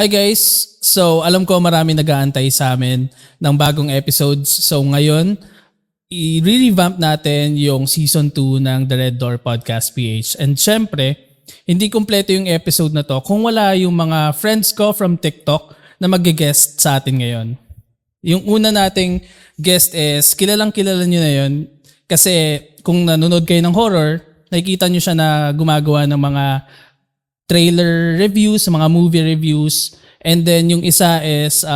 Hi guys! So alam ko marami nag-aantay sa amin ng bagong episodes. So ngayon, i-revamp natin yung season 2 ng The Red Door Podcast PH. And syempre, hindi kumpleto yung episode na to kung wala yung mga friends ko from TikTok na mag-guest sa atin ngayon. Yung una nating guest is, kilalang kilala nyo na yun kasi kung nanonood kayo ng horror, nakikita nyo siya na gumagawa ng mga trailer reviews, mga movie reviews. And then yung isa is,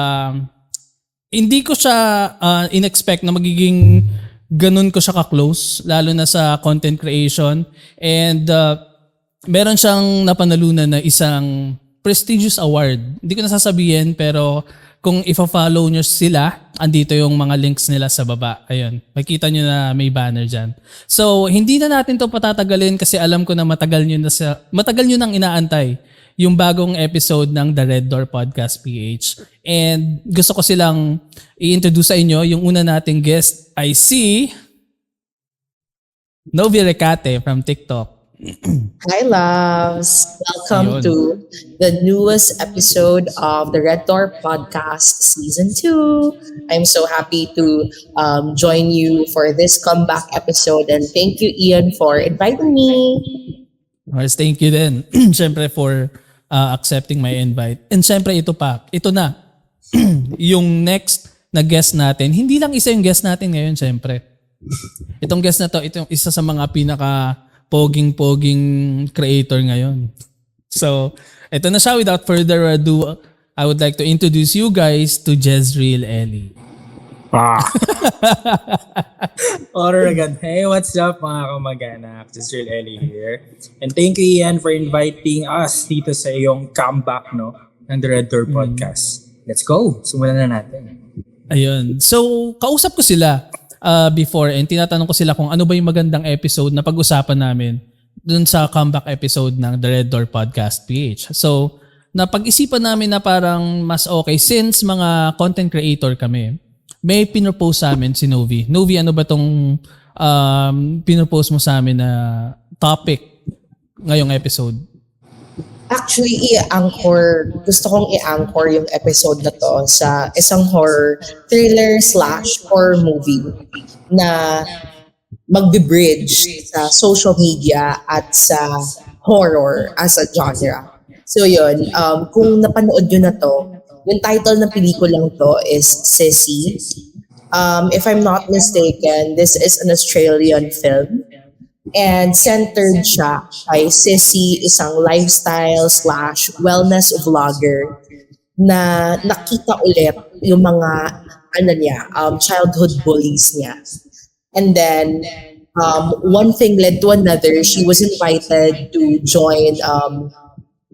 hindi ko siya in-expect na magiging ganun ko siya ka-close, lalo na sa content creation. And meron siyang napanalunan na isang prestigious award. Hindi ko nasasabihin pero kung ifa-follow nyo sila, andito yung mga links nila sa baba. Ayun, makita nyo na may banner dyan. So, hindi na natin to patatagalin kasi alam ko na matagal nyo nang inaantay yung bagong episode ng The Red Door Podcast PH. And gusto ko silang i-introduce sa inyo. Yung una nating guest ay si Novi Recate from TikTok. Hi, loves. Welcome Ayun. to the newest episode of the Red Door Podcast Season 2. I'm so happy to join you for this comeback episode. And thank you, Ian, for inviting me. Mars, thank you din. Siyempre for accepting my invite. And siyempre ito na. Yung next na guest natin, hindi lang isa yung guest natin ngayon siyempre. Itong guest na to, ito yung isa sa mga pinaka poging creator ngayon. So, ito na siya. Without further ado, I would like to introduce you guys to Jezreel Ellie. Horror agad. Hey, what's up mga kamag-anak? Jezreel Ellie here. And thank you, Ian, for inviting us dito sa iyong comeback ng The Red Door Podcast. Let's go. Simulan na natin. Ayun. So, kausap ko sila before and tinatanong ko sila kung ano ba yung magandang episode na pag-usapan namin dun sa comeback episode ng The Red Door Podcast PH. So, napag-isipan namin na parang mas okay since mga content creator kami. May pinropose sa amin si Novi. Novi, ano ba tong pinropose mo sa amin na topic ngayong episode? Actually, gusto kong i-anchor yung episode na to sa isang horror thriller/horror movie na magbe-bridge sa social media at sa horror as a genre. So yun, kung napanood nyo na to, yung title ng pelikulang to is Sissy. If I'm not mistaken, this is an Australian film. And centered siya kay Sissy, isang lifestyle/wellness vlogger na nakita ulit yung mga childhood bullies niya. And then one thing led to another. She was invited to join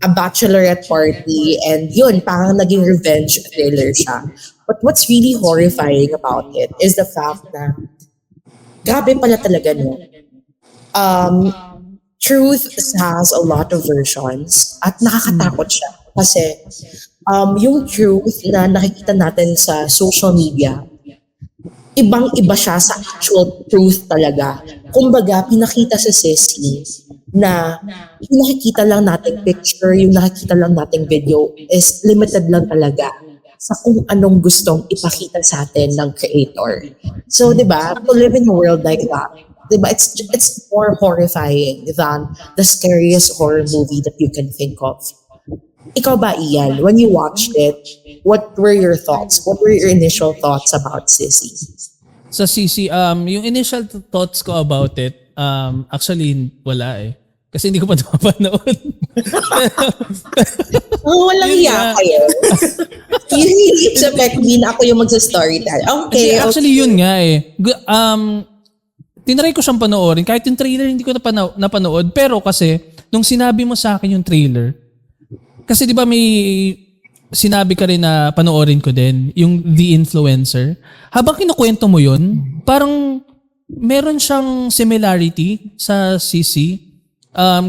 a bachelorette party, and yun, parang naging revenge thriller siya. But what's really horrifying about it is the fact na grabe pala talaga truth has a lot of versions at nakakatakot siya kasi yung truth na nakikita natin sa social media, ibang-iba siya sa actual truth talaga. Kumbaga, pinakita sa Sissy na yung nakikita lang nating picture, yung nakikita lang nating video is limited lang talaga sa kung anong gustong ipakita sa atin ng creator. So, di ba, to live in a world like that, diba, it's more horrifying than the scariest horror movie that you can think of. Ikaw ba, Ian, when you watched it, what were your thoughts? What were your initial thoughts about Sissy? Sa Sissy, yung initial thoughts ko about it, actually wala eh. Kasi hindi ko pa napapanood. Walang iya kayo. You really expect me na ako yung magsa-storytell. Okay. Actually, yun nga eh. Tinry ko siyang panoorin. Kahit yung trailer hindi ko napanood. Pero kasi, nung sinabi mo sa akin yung trailer, kasi di ba may sinabi ka rin na panoorin ko din, yung The Influencer. Habang kinukwento mo yun, parang meron siyang similarity sa Sissy.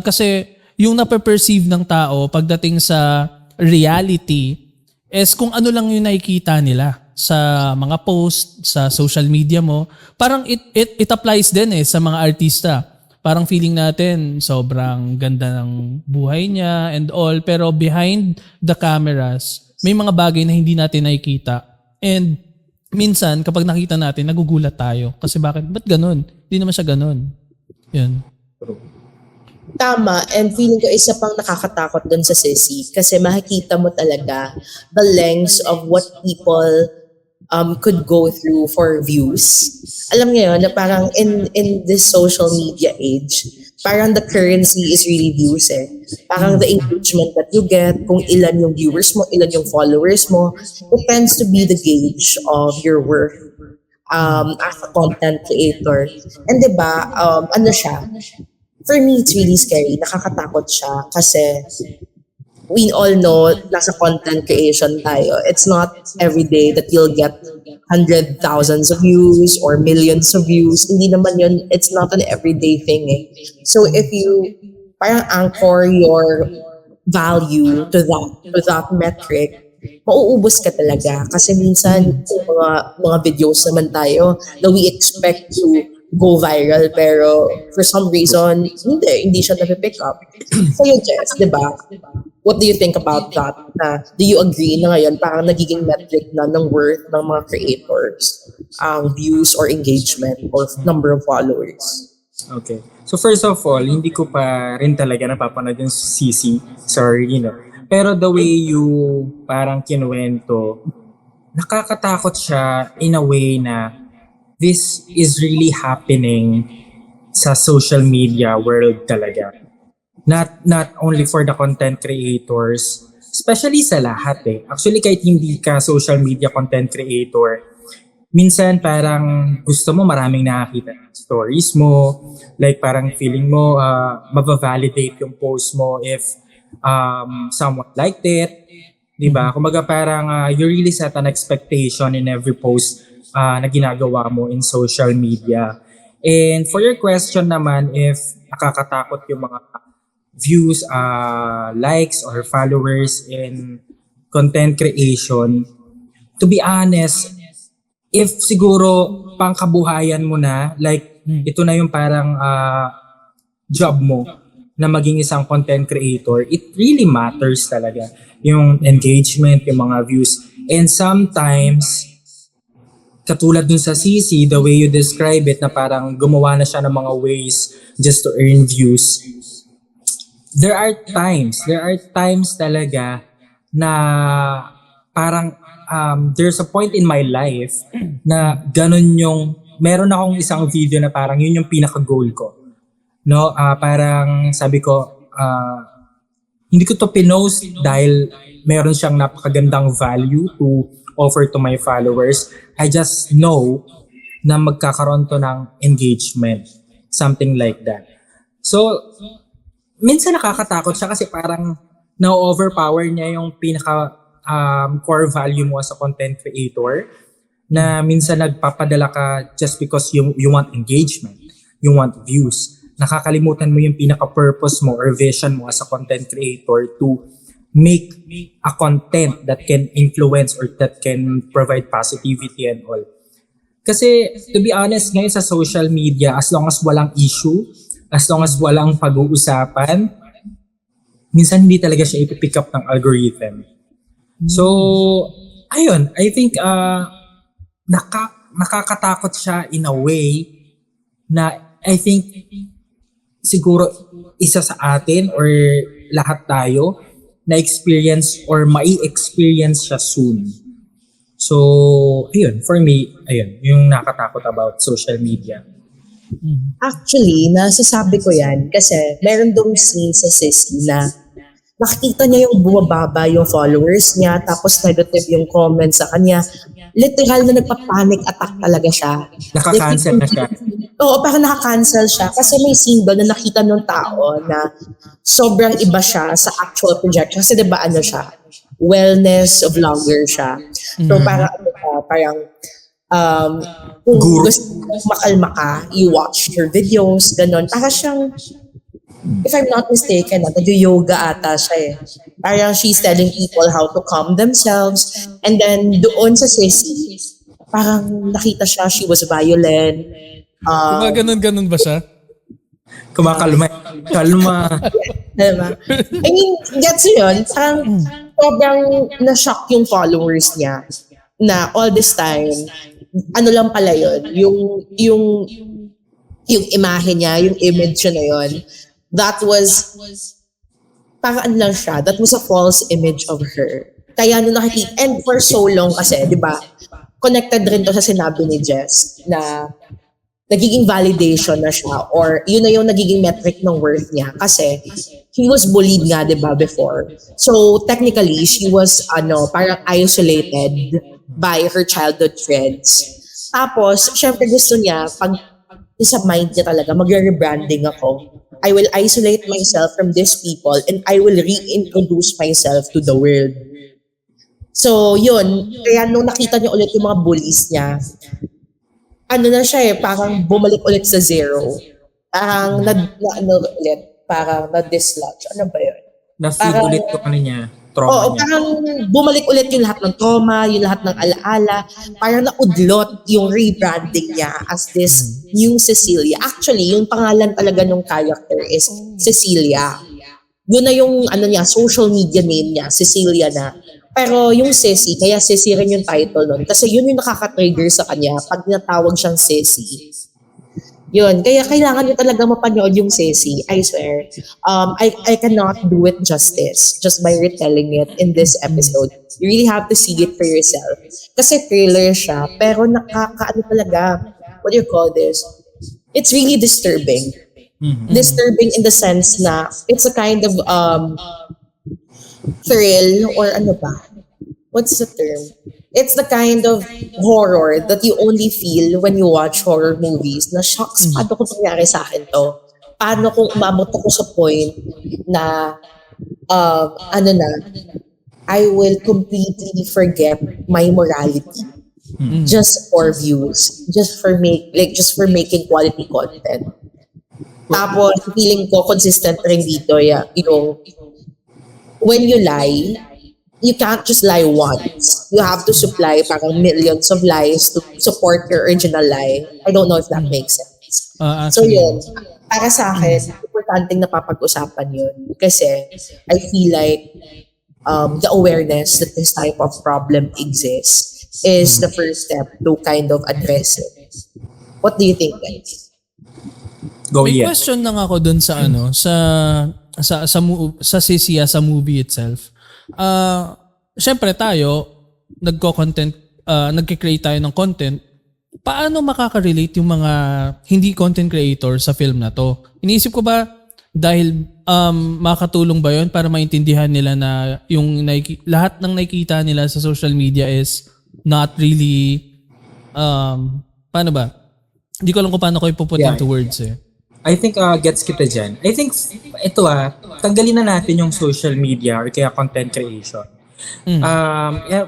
Kasi yung nape-perceive ng tao pagdating sa reality is kung ano lang yung nakikita nila sa mga post, sa social media mo. Parang it applies din eh sa mga artista. parang feeling natin sobrang ganda ng buhay niya and all, pero behind the cameras, may mga bagay na hindi natin nakikita. And minsan, kapag nakita natin, nagugulat tayo. Kasi ba't ganun? Hindi naman siya ganun. Yun. Tama, and feeling ko isa pang nakakatakot dun sa Sissy kasi makikita mo talaga the lengths of what people could go through for views. Alam niyo yun, na parang in this social media age, parang the currency is really views eh. Parang the engagement that you get, kung ilan yung viewers mo, ilan yung followers mo, it tends to be the gauge of your worth as a content creator. And diba, ano siya, for me, it's really scary. Nakakatakot siya kasi we all know nasa content creation tayo. It's not every day that you'll get thousands of views or millions of views. Hindi naman yun, it's not an everyday thing eh. So if you parang anchor your value to that metric, mauubos ka talaga. Kasi minsan, mga videos naman tayo na we expect to go viral pero for some reason hindi siya napipick up. So yun, Jess, di ba? What do you think about that? Do you agree na ngayon parang nagiging metric na ng worth ng mga creators ang views or engagement or number of followers? Okay. So first of all, hindi ko pa rin talaga napapanood yung CC. Sorry, Pero the way you parang kinuwento, nakakatakot siya in a way na this is really happening sa social media world talaga. Not only for the content creators, especially sa lahat eh. Actually, kahit hindi ka social media content creator, minsan parang gusto mo maraming nakakita ng stories mo, like parang feeling mo mabavalidate yung post mo if someone liked it. Diba? Kumbaga parang you really set an expectation in every post na ginagawa mo in social media. And for your question naman, if nakakatakot yung mga views, likes, or followers in content creation, to be honest, if siguro pangkabuhayan mo na, like ito na yung parang job mo na maging isang content creator, it really matters talaga. Yung engagement, yung mga views. And sometimes, katulad dun sa CC, the way you describe it na parang gumawa na siya ng mga ways just to earn views. There are times talaga na parang there's a point in my life na ganun yung, meron akong isang video na parang yun yung pinaka-goal ko. No, parang sabi ko, hindi ko to pinost dahil meron siyang napakagandang value to offer to my followers. I just know na magkakaroon to ng engagement. Something like that. So, minsan nakakatakot siya kasi parang na-overpower niya yung pinaka core value mo as a content creator na minsan nagpapadala ka just because you want engagement, you want views. Nakakalimutan mo yung pinaka-purpose mo or vision mo as a content creator to make a content that can influence or that can provide positivity and all. Kasi, to be honest, ngayon sa social media, as long as walang issue, as long as walang pag-uusapan, minsan hindi talaga siya ipipick up ng algorithm. So, ayun, I think nakakatakot siya in a way na I think siguro isa sa atin or lahat tayo na experience or mai-experience siya soon. So, ayun, for me, ayun, yung nakatakot about social media. Actually, nasasabi ko yan kasi meron dong scene sa Sissy na nakikita niya yung bumababa yung followers niya tapos negative yung comments sa kanya. Literal na nagpa-panic attack talaga siya. Naka-cancel na siya. Oo, parang naka-cancel siya kasi may scene doon na nakita ng tao na sobrang iba siya sa actual projection. Kasi diba ano siya? Wellness vlogger siya. So parang kung gusto mo makalma ka, you watch her videos, ganon. Para siyang, if I'm not mistaken, nag-yoga ata siya eh. Parang she's telling people how to calm themselves. And then doon sa Sissy, parang nakita siya, she was violent. Ganun ba siya? Kumakalma. Kalma. Diba? I mean, gets mo yun? Parang sobrang na-shock yung followers niya na all this time, ano lang pala yun, yung imahe niya, yung image niya na yun, that was, parang ano lang siya, that was a false image of her. Kaya nung nakikita, and for so long kasi, di ba, connected rin to sa sinabi ni Jess na nagiging validation na siya or yun na yung nagiging metric ng worth niya kasi he was bullied nga, di ba, before. So, technically, she was, parang isolated by her childhood friends. Tapos, syempre gusto niya, pag sa mind niya talaga, magre-rebranding ako. I will isolate myself from these people and I will reintroduce myself to the world. So, yun. Kaya nung nakita niya ulit yung mga bullies niya, ano na siya parang bumalik ulit sa zero. Parang parang na-dislodge. Ano ba yun? Na-feed ulit yung ano niya, trauma Oo, niya. parang bumalik ulit yung lahat ng trauma, yung lahat ng alaala. Parang naudlot yung rebranding niya as this new Cecilia. Actually, yung pangalan talaga ng character is Cecilia. Yun na yung social media name niya, Cecilia na. Pero yung Ceci, kaya Ceci rin yung title nun. Kasi yun yung nakaka-trigger sa kanya pag natawag siyang Ceci. Yun, kaya kailangan nyo talaga mapanood yung Ceci, I swear. I cannot do it justice just by retelling it in this episode. You really have to see it for yourself. Kasi thriller siya, pero talaga, what do you call this? It's really disturbing. Disturbing in the sense na it's a kind of thrill or ano ba? What's the term? It's the kind of horror that you only feel when you watch horror movies na shocks, paano kung nangyari sa akin to? Paano kung umabot ako sa point na I will completely forget my morality just for views, just for making quality content. Tapos feeling ko consistent rin dito yung when you lie, you can't just lie once. You have to supply parang millions of lies to support your original lie. I don't know if that makes sense. So yun, para sa akin, importanteng napapag-usapan yun. Kasi I feel like the awareness that this type of problem exists is the first step to kind of address it. What do you think, guys? May question lang ako dun sa sa Cecilia sa movie itself. Syempre tayo nagke-create tayo ng content. Paano makaka-relate yung mga hindi content creator sa film na to? Iniisip ko ba dahil makakatulong ba yun para maintindihan nila na yung lahat ng nakikita nila sa social media is not really paano ba? Hindi ko alam kung paano ko ipuput into words eh. I think gets kita dyan. I think ito tanggalin na natin yung social media or kaya content creation.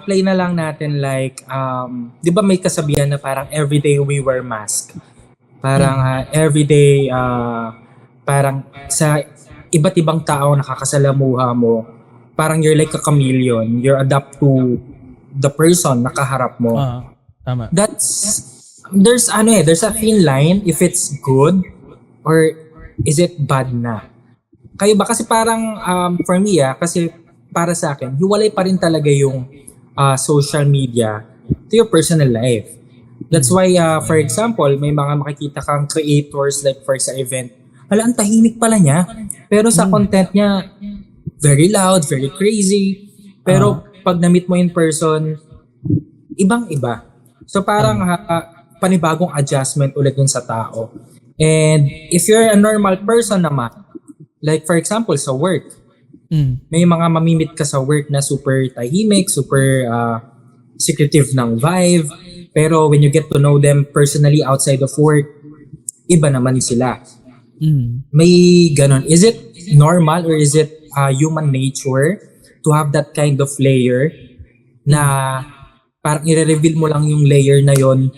Play na lang natin like, di ba may kasabihan na parang everyday we wear mask? Parang everyday, parang sa iba't ibang tao nakakasalamuha mo, parang you're like a chameleon. You adapt to the person na kaharap mo. Tama. There's a thin line if it's good or is it bad na? Kayo ba? Kasi parang for me kasi para sa akin, hiwalay pa rin talaga yung social media to your personal life. That's why, for example, may mga makikita kang creators like for sa event, ang tahimik pala niya. Pero sa content niya, very loud, very crazy. Pero pag na-meet mo in person, ibang-iba. So parang panibagong adjustment ulit dun sa tao. And if you're a normal person naman, like for example sa work, may mga mamimit ka sa work na super tahimik, super secretive ng vibe, pero when you get to know them personally outside of work, iba naman sila. May ganon. Is it normal or is it human nature to have that kind of layer na parang i-reveal mo lang yung layer na yon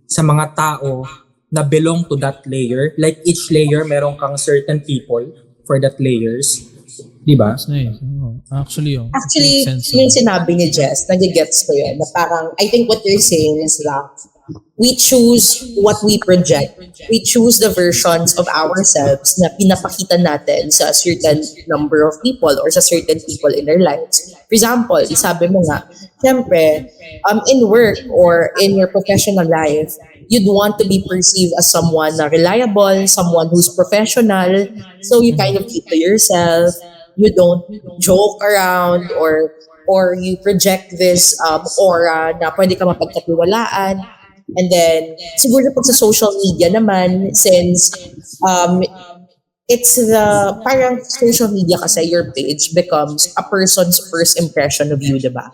sa mga tao na belong to that layer? Like each layer, meron kang certain people for that layers. Diba? That's nice. Actually, yung sinabi ni Jess, nagigets ko yun, na parang, I think what you're saying is that we choose what we project. We choose the versions of ourselves na pinapakita natin sa certain number of people or sa certain people in their lives. For example, sabi mo nga, siyempre, in work or in your professional life, you'd want to be perceived as someone na reliable, someone who's professional. So you kind of keep to yourself. You don't joke around or you project this aura na pwede ka mapagkatiwalaan. And then, siguro pag sa social media naman, since it's parang social media kasi your page becomes a person's first impression of you, diba?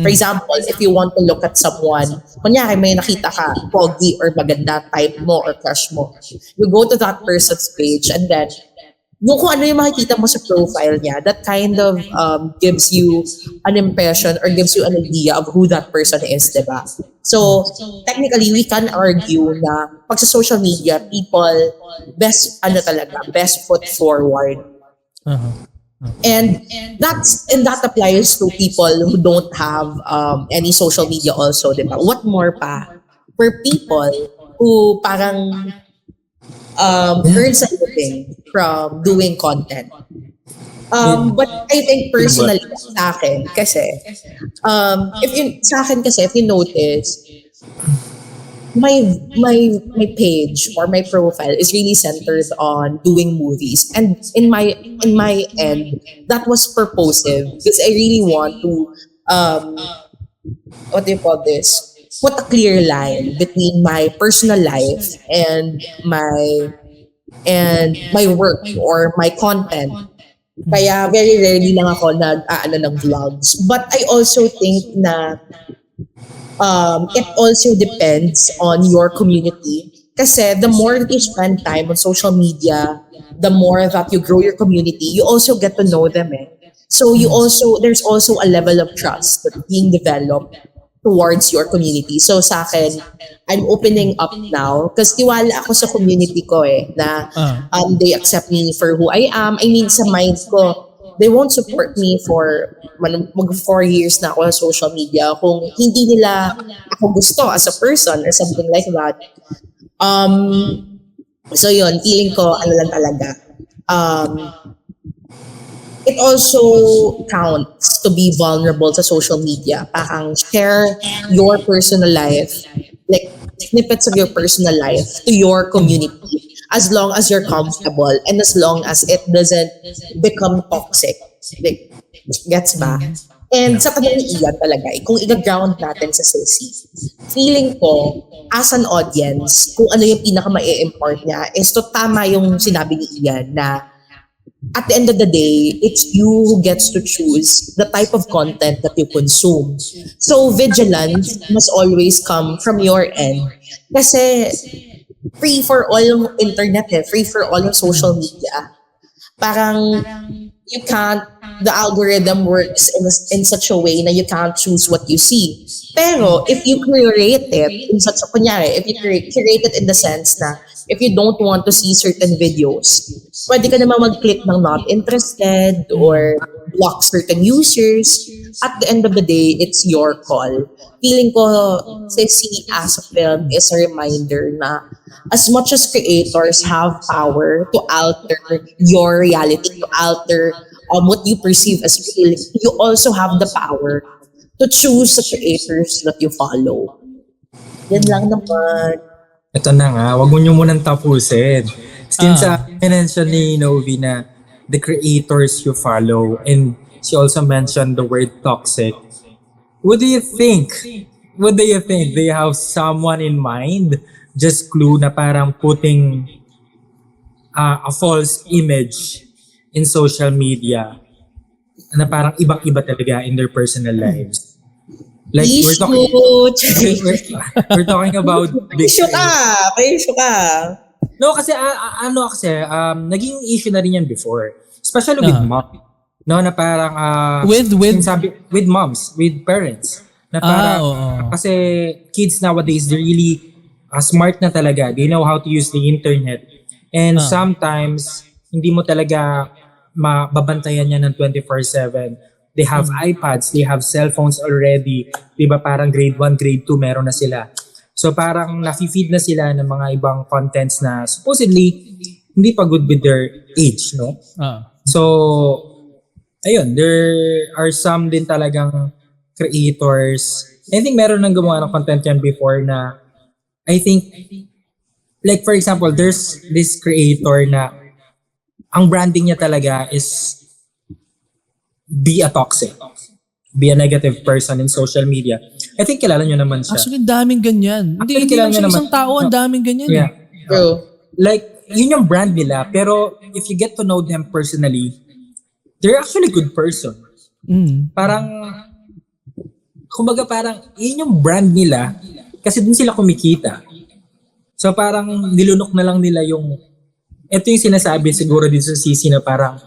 For example, if you want to look at someone, kunyari may nakita ka, pogi or maganda type mo or crush mo, you go to that person's page and then yung kung ano yung makikita mo sa profile niya, that kind of gives you an impression or gives you an idea of who that person is, diba? So, technically, we can argue na pag sa social media, people, best foot forward. And that applies to people who don't have any social media also, diba? What more pa, for people who parang earns a living from doing content. But I think personally sa akin kasi if you notice my page or my profile is really centered on doing movies, and in my end that was purposive because I really want to what do you call this, put a clear line between my personal life and my work or my content. Kaya very rarely lang ako nag-aano ng vlogs. But I also think na it also depends on your community. Kasi the more that you spend time on social media, the more that you grow your community, you also get to know them. So there's also a level of trust that's being developed towards your community. So sa akin, I'm opening up now because tiwala ako sa community ko na they accept me for who I am. I mean, sa mind ko, they won't support me for 4 years na ako sa social media kung hindi nila ako gusto as a person or something like that. So yun, feeling ko, ano lang talaga. It also counts to be vulnerable sa social media. Parang share your personal life, like snippets of your personal life to your community as long as you're comfortable and as long as it doesn't become toxic. Like, gets ba? And sa tanong ni Ian talaga, kung i-ground natin sa sissy, feeling ko, as an audience, kung ano yung pinaka-ma-import niya, is to tama yung sinabi ni Ian na at the end of the day, it's you who gets to choose the type of content that you consume. So vigilance must always come from your end. Kasi free for all yung internet, free for all yung social media. Parang you can't, the algorithm works in such a way na you can't choose what you see. Pero if you curate it in such a, kunyari, if you curate it in the sense na if you don't want to see certain videos, pwede ka naman mag-click ng not interested or block certain users. At the end of the day, it's your call. Feeling ko, Sissy as a film is a reminder na as much as creators have power to alter your reality, to alter what you perceive as real, you also have the power to choose the creators that you follow. Yan lang naman. Ito na nga, wag mo nyo munang tapusin. Since mention ni Novi na the creators you follow, and she also mentioned the word toxic. What do you think? Do you have someone in mind? Just clue na parang putting a false image in social media na parang ibang-iba talaga in their personal lives. Like we're talking about big Issue ka. No, kasi naging issue na rin yan before. Especially with mom. No, na parang with moms, with parents. Na parang kasi kids nowadays, they're really smart na talaga. They know how to use the internet. And sometimes hindi mo talaga mababantayan yan ng 24/7. They have iPads, they have cell phones already. Diba parang grade 1, grade 2 meron na sila. So parang nafi-feed na sila ng mga ibang contents na supposedly hindi pa good with their age, no? So, ayun, there are some din talagang creators. I think meron nang gumawa ng content yan before na I think, like for example, there's this creator na ang branding niya talaga is be a toxic. Be a negative person in social media. I think kilala nyo naman siya. Actually, daming ganyan. Hindi kilala lang siya nyo isang tao, ang daming ganyan. Yeah. True. Like, yun yung brand nila. Pero if you get to know them personally, they're actually good person. Parang, kumbaga parang, yun yung brand nila kasi dun sila kumikita. So parang nilunok na lang nila yung, ito yung sinasabi siguro dito sa CC na parang,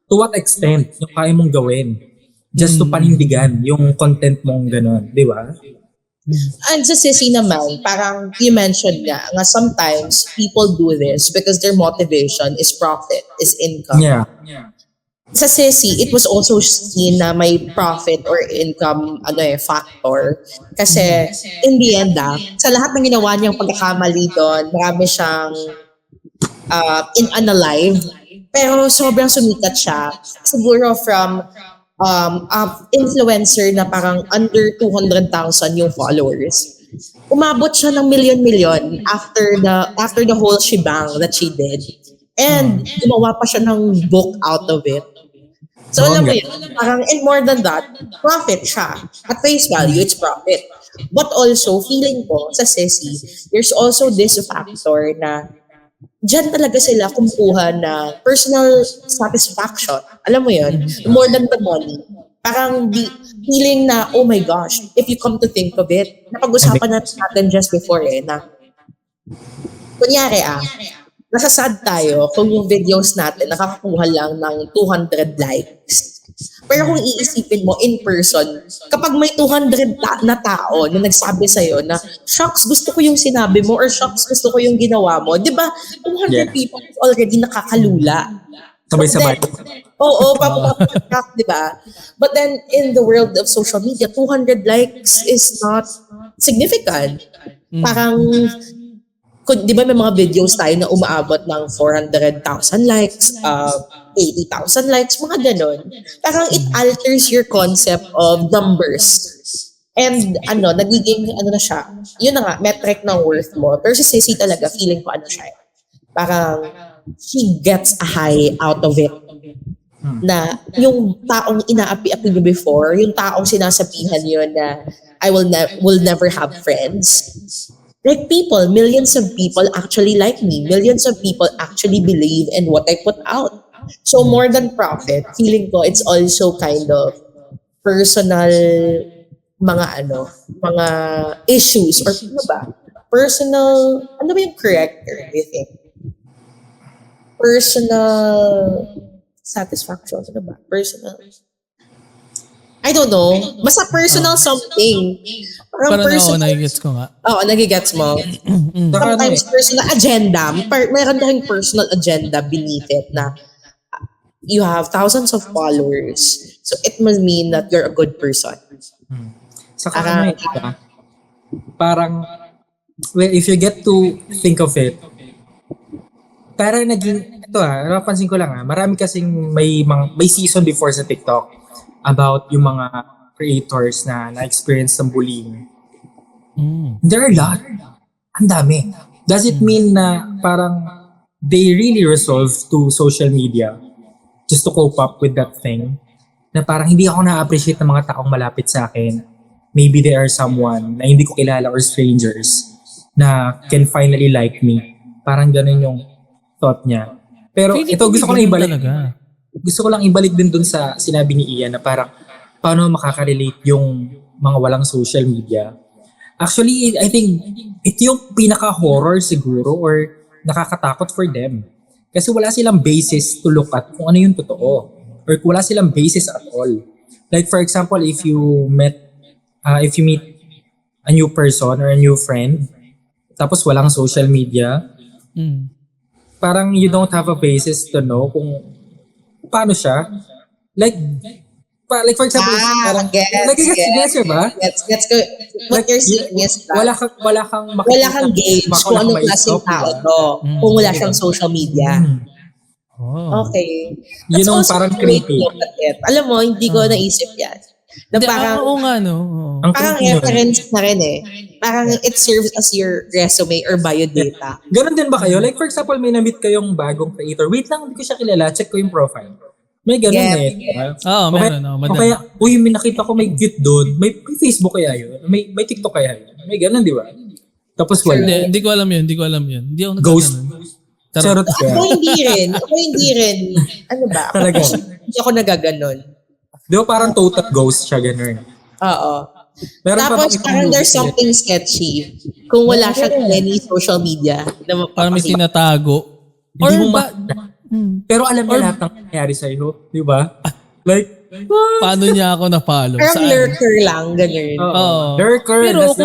to what extent yung kaya mong gawin just to panindigan yung content mong gano'n, di ba? And sa Sissy naman, parang you mentioned nga sometimes people do this because their motivation is profit, is income. Yeah. Sa Sissy, it was also seen na may profit or income factor. Kasi in the end, sa lahat ng ginawa niyang pagkakamali doon, marami siyang unalive. Pero sobrang sumikat siya. Siguro from influencer na parang under 200,000 yung followers. Umabot siya ng million after the whole shebang that she did. And gumawa pa siya ng book out of it. So alam mo yun, parang, and more than that, profit siya. At face value, it's profit. But also, feeling ko sa Sissy, there's also this factor na diyan talaga sila kumukuha na personal satisfaction. Alam mo yun? More than the money. Parang feeling na, oh my gosh, if you come to think of it, napag-usapan natin just before na kunyari nasasad tayo kung yung videos natin nakakakuha lang ng 200 likes. Pero kung iisipin mo in person, kapag may 200 na tao na nagsabi sa'yo na, shucks, gusto ko yung sinabi mo or shucks, gusto ko yung ginawa mo, di ba? 200 people is already nakakalula. Sabay-sabay. Oo, papapak, di ba? But then, in the world of social media, 200 likes is not significant. Parang, di ba may mga videos tayo na umaabot ng 400,000 likes, 80,000 likes, mga ganon. Parang it alters your concept of numbers. And nagiging na siya, yun na nga, metric ng worth mo. Pero si Sissy talaga, feeling ko siya. Parang she gets a high out of it. Na yung taong inaapi-api niyo before, yung taong sinasabihan yun na I will never have friends. Like people, millions of people actually like me. Millions of people actually believe in what I put out. So more than profit, feeling ko it's also kind of personal mga issues or ano ba? Personal, ano ba yung correct term, do you think? Personal satisfaction, ano ba? Personal, I don't know. Basta personal something. Parang nagigets ko nga. Oo, nagigets mo. Sometimes personal agenda. Mayroon tayong personal agenda beneath it na you have thousands of followers. So it must mean that you're a good person. Saka parang, well, if you get to think of it, parang naging, napansin ko lang marami kasing may season before sa TikTok about yung mga creators na na-experience ng bullying. There are a lot. Ang dami. Does it mean na parang they really resolve to social media just to cope up with that thing? Na parang hindi ako na-appreciate ng mga taong malapit sa akin. Maybe they are someone na hindi ko kilala or strangers na can finally like me. Parang ganun yung thought niya. Pero ito gusto ko lang ibalik. Gusto ko lang ibalik din dun sa sinabi ni Ian na parang paano makaka-relate yung mga walang social media. Actually, I think ito yung pinaka-horror siguro or nakakatakot for them. Kasi wala silang basis to look at kung ano yung totoo. Or wala silang basis at all. Like for example, if you meet a new person or a new friend, tapos walang social media, parang you don't have a basis to know kung paano siya. Like, like for example, parang, nagigets ba? Gets ko. What you're saying is that Wala kang makikita. wala kang gauge kung anong klaseng tao to kung wala siyang social media. Oh. Okay. Yun ang also parang a way to creepy. look at it. Alam mo, hindi ko naisip yan. Na parang, Oo nga, no? Ang parang creepy nun. reference na rin eh. Parang it serves as your resume or biodata. Ganon din ba kayo? Like for example, may na-meet kayong bagong creator. Wait lang, hindi ko siya kilala. Check ko yung profile. May ganon Yeah. diba? Oo, meron. O kaya, uy, may nakita ko may cute doon. May Facebook kaya yun? May TikTok kaya yun? May ganon, di ba? Tapos wala. Hindi ko alam yun. Hindi ako Ghost. nagkakanon. Charot kaya. Ako hindi rin. Ano ba? Talaga? Hindi ako nagaganon. Di ba parang total ghost siya, ganon? Oo. Meron pa Tapos bang parang ibang there's movie? something sketchy kung wala siyang any social media na Parang may mapapakita. tinatago. Hindi mo ba- Pero alam niya lahat ng nangyari sa'yo. Di ba? Like, Paano niya ako na-follow? Parang Saan? lurker lang, ganun. Oo. Lurker. Pero that's the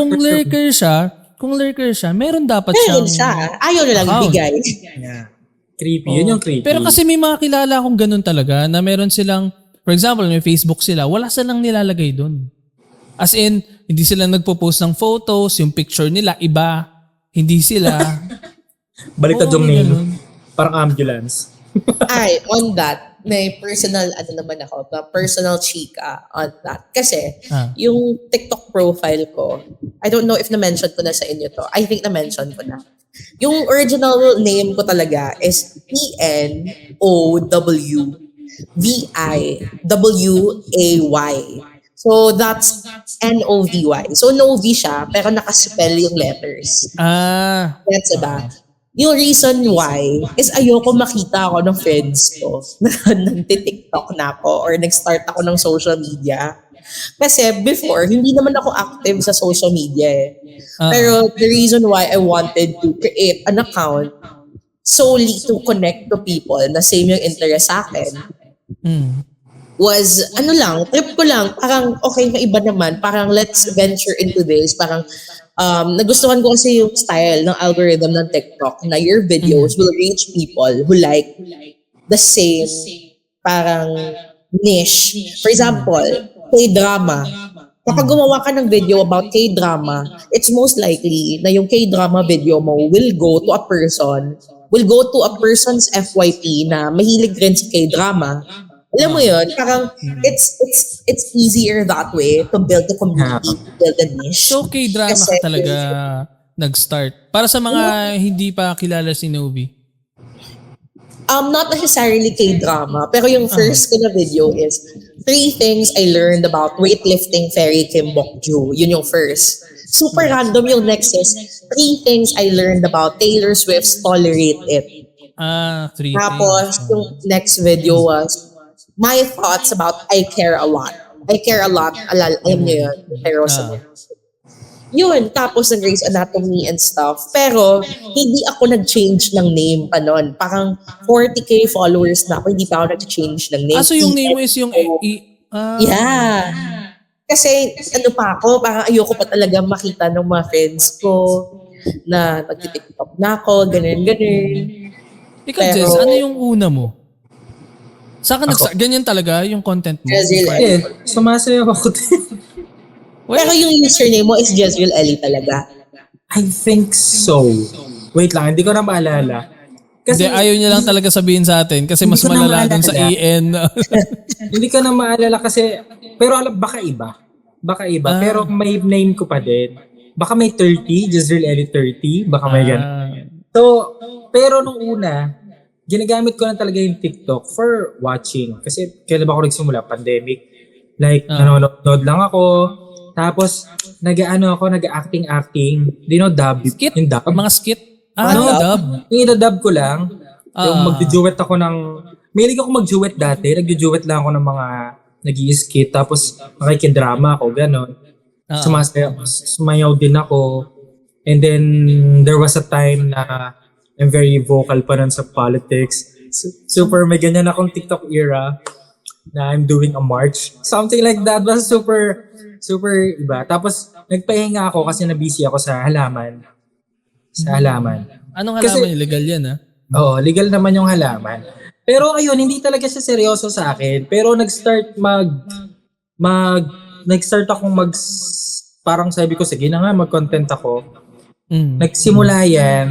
kung lurker siya, meron dapat Meron siyang... siya. Ayaw na lang account. ibigay. Yeah. Creepy. Yun yung creepy. Pero kasi may mga kilala akong ganun talaga na meron silang, for example, may Facebook sila, wala silang nilalagay doon. As in, hindi sila nagpo-post ng photos, yung picture nila, iba. Hindi sila. Baliktad Oo, yung may name. ganun. Parang ambulance. Ay, on that, may personal, personal chika on that. Kasi, yung TikTok profile ko, I don't know if na-mention ko na sa inyo to. I think na-mention ko na. Yung original name ko talaga is PNOWVIWAY. So, that's NOVY. So, Novi siya, pero nakaspell yung letters. That's ba? Yung reason why is ayoko makita ako ng friends ko na nagti-TikTok na ako or nag-start ako ng social media. Kasi before, hindi naman ako active sa social media eh. Pero the reason why I wanted to create an account solely to connect to people na same yung interest sa akin was, trip ko lang, parang okay, maiba naman, parang let's venture into this, parang nagustuhan ko kasi yung style ng algorithm ng TikTok na your videos will reach people who like the same parang niche. For example, K-drama. Kapag gumawa ka ng video about K-drama, it's most likely na yung K-drama video mo will go to a person's FYP na mahilig rin sa K-drama. Alam mo yun, parang it's easier that way to build the community, to build a niche. So, K-drama Kasi- ka talaga nag-start. Para sa mga hindi pa kilala si Novi. Not necessarily K-drama, pero yung first ko na video is 3 things I learned about weightlifting fairy Kim Bok-joo. Yun yung first. Super random yung next is 3 things I learned about Taylor Swift's Tolerate It. 3 Tapos, yung next video was my thoughts about I Care a Lot. I Care a Lot, alam niyo yun, pero sa yun, tapos ng Grey's Anatomy and stuff. Pero, hindi ako nag-change ng name pa nun. Parang 40k followers na ako, hindi pa ako nag-change ng name. So yung name mo is yung... Yeah. Kasi, pa ako, parang ayoko pa talaga makita ng mga friends ko na nag-TikTok na ako, ganun. Ikaw, Pero- Jess, ano yung una mo? Saan ka ganyan talaga yung content mo? Jezreel Sumasayaw ako. Pero yung username mo is Jezreel Ellie talaga. I think so. Wait lang, hindi ko na maalala. Kasi ayaw niya lang talaga sabihin sa atin kasi mas Hindi ko na malala dun sa maalala. EN. Hindi ko na maalala kasi, pero alam, baka iba. Pero may name ko pa din. Baka may 30, Jezreel Ellie 30, baka may ganun. So, pero nung una, ginagamit ko lang talaga yung TikTok for watching. Kasi kailan ba ako nagsimula? Pandemic. Like, nanonood lang ako. Tapos, nag-acting. Do you know dub? Skit? Yung dub? Mga skit? Dub. Yung idadub ko lang. Yung magduduet ako ng... Mahilig ako mag-duet dati. Nag-duet lang ako ng mga nag-i-skit. Tapos, makikidrama ako. Ganon. Sumayaw din ako. And then, there was a time na I'm very vocal pa nun sa politics. Super, may ganyan akong TikTok era na I'm doing a march. Something like that. Was super iba. Tapos, nagpahinga ako kasi na-busy ako sa halaman. Anong Kasi- halaman? Illegal yan, ha? Oo, legal naman yung halaman. Pero ayun, hindi talaga siya seryoso sa akin. Pero nag-start nag-start akong parang sabi ko, sige na nga, mag-content ako. Mm. Nagsimula yan.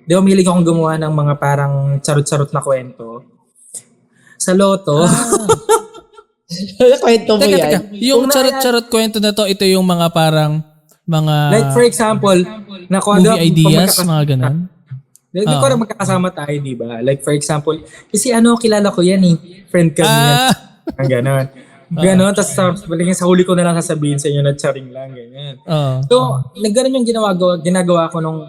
Di ba, milig akong gumawa ng mga parang charot-charot na kwento. Sa Lotto. Kwento mo yan. Teka. Yung charot-charot kwento na to, ito yung mga parang mga Like for example, movie ideas, mga ganun. Hindi ko na magkakasama tayo, di ba? Like for example, kasi kilala ko yan eh. Friend kami yan. Ang ganon. Ganon, tapos sa huli ko na lang sasabihin sa inyo na charing lang, ganyan. So, nagganon yung ginagawa ko nung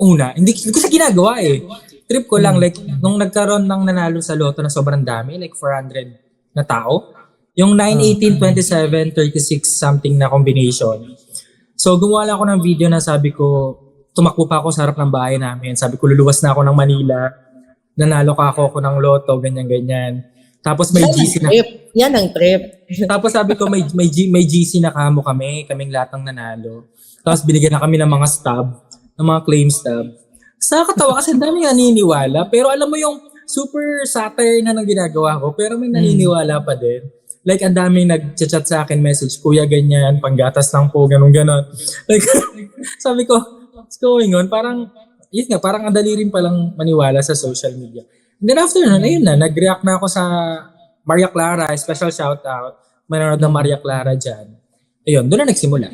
una. Hindi ko sa ginagawa eh. Trip ko lang, like, nung nagkaroon ng nanalo sa Lotto na sobrang dami, like 400 na tao. Yung 9, 18, 27, 36 something na combination. So, gumawa lang ako ng video na sabi ko, tumakbo pa ako sa harap ng bahay namin. Sabi ko, luluwas na ako ng Manila. Nanalo ako ng Lotto, ganyan-ganyan. Tapos may GC na. Yan ang trip. Tapos sabi ko, may GC na kaming lahat ng nanalo. Tapos binigyan na kami ng mga stub, ng mga claim stub. Nakakatawa kasi ang daming naniniwala. Pero alam mo yung super satire na nang ginagawa ko, pero may naniniwala pa din. Like, ang daming nag-chat sa akin message, kuya ganyan, panggatas lang po, ganon. Like, sabi ko, what's going on? Parang, yun nga, parang ang dali rin palang maniwala sa social media. And then after nun, ayun na, nag-react na ako sa Maria Clara, special shoutout. Manonood ng Maria Clara dyan. Ayun, doon na nagsimula.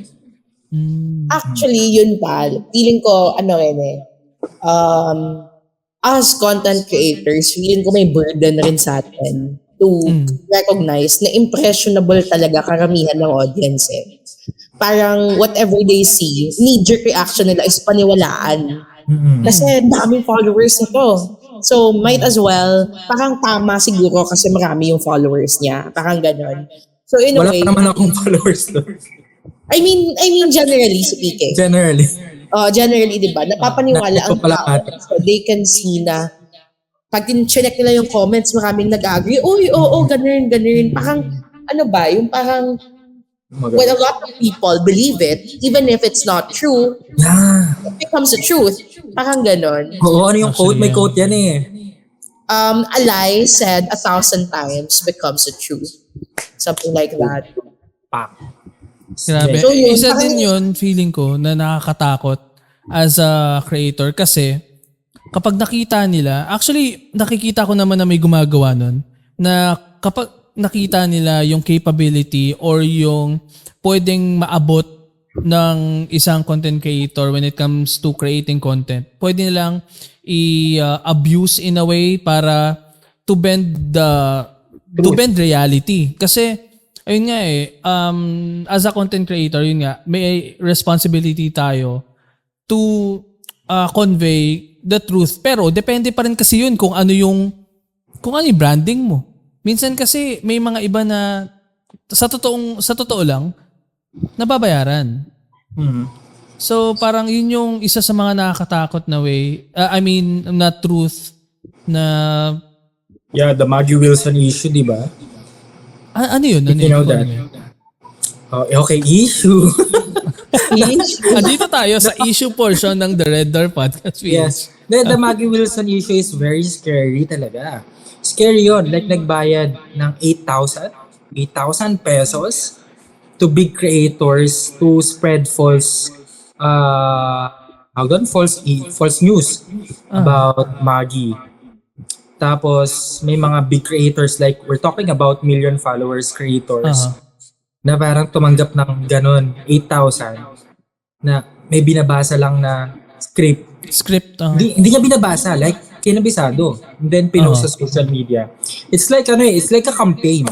Actually, yun pa. Feeling ko, as content creators, feeling ko may burden rin sa atin to recognize na impressionable talaga karamihan ng audience eh. Parang whatever they see, knee-jerk reaction nila is paniwalaan. Kasi daming followers nito. So, might as well, parang tama siguro kasi marami yung followers niya. Parang ganon. So, in a Wala way, pa naman akong followers doon. I mean, generally speaking. Generally. Generally, di ba? Napapaniwala ang tao. So, they can see na pag chinek nila yung comments, maraming nag-agree. Uy, oo, ganun. Parang, yung parang, when a lot of people believe it, even if it's not true, it becomes the truth. Parang ganon. Oo, ano yung quote? May quote yan eh. A lie said 1,000 times becomes the truth. Something like that. Grabe. So, yun, Isa parang- din yun, feeling ko, na nakakatakot as a creator kasi kapag nakita nila, actually nakikita ko naman na may gumagawa nun, na kapag nakita nila yung capability or yung pwedeng maabot ng isang content creator when it comes to creating content, pwede nilang i-abuse in a way para to bend reality. Kasi ayun nga as a content creator, yun nga, may responsibility tayo to convey the truth. Pero depende pa rin kasi yun kung ano yung branding mo. Minsan kasi may mga iba na sa totoo lang nababayaran. So parang yun yung isa sa mga nakakatakot na way. Na truth na Yeah, the Maggie Wilson issue, di ba? ano yun? You know that? Okay, issue. Andito tayo sa issue portion ng The Red Door Podcast. Yes. The Maggie Wilson issue is very scary talaga. Scary yun. Like nagbayad ng 8,000 pesos to big creators to spread false false news about Maggie. Tapos may mga big creators, like we're talking about million followers creators na parang tumanggap ng ganun 8,000 na may binabasa lang na script. Hindi niya binabasa, like kinabisado, and then pinost sa social media. It's like a campaign.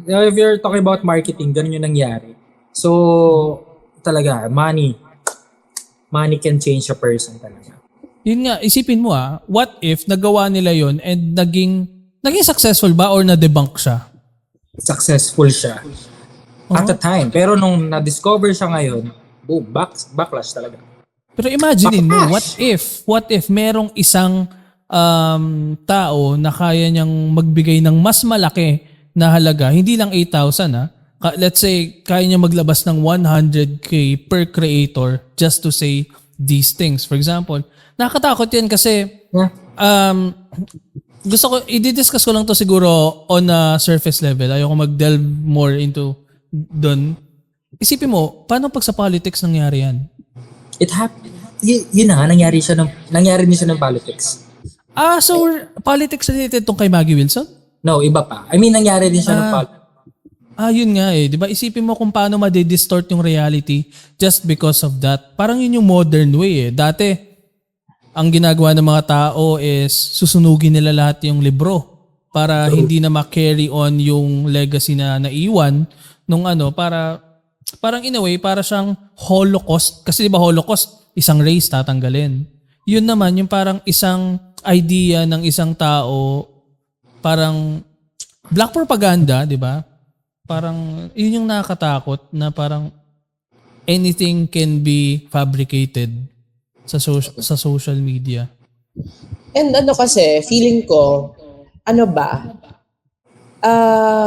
If you're talking about marketing, ganun yung nangyari. So talaga, money can change a person talaga. Yun nga, isipin mo what if nagawa nila yon and naging successful ba or na-debunk siya? Successful siya at the time. Pero nung na-discover siya ngayon, boom, backlash talaga. Pero imagine mo, what if merong isang tao na kaya niyang magbigay ng mas malaki na halaga, hindi lang 8,000 let's say, kaya niya maglabas ng 100K per creator just to say these things. For example, nakakatakot yan kasi gusto ko, i-discuss ko lang to siguro on a surface level. Ayoko mag-delve more into doon. Isipin mo, paano pag sa politics nangyari yan? It happened. Yun na nga, nangyari din siya ng politics. So politics related tong kay Maggie Wilson? No, iba pa. I mean, nangyari din siya ng politics. Yun nga eh. Di ba? Isipin mo kung paano ma-distort yung reality just because of that. Parang yun yung modern way eh. Dati, ang ginagawa ng mga tao is susunugin nila lahat yung libro para hindi na ma-carry on yung legacy na naiwan nung parang in a way, para siyang Holocaust. Kasi di ba Holocaust, isang race tatanggalin. Yun naman, yung parang isang idea ng isang tao, parang black propaganda, di ba? Parang yun yung nakakatakot na parang anything can be fabricated sa social media. And kasi, feeling ko,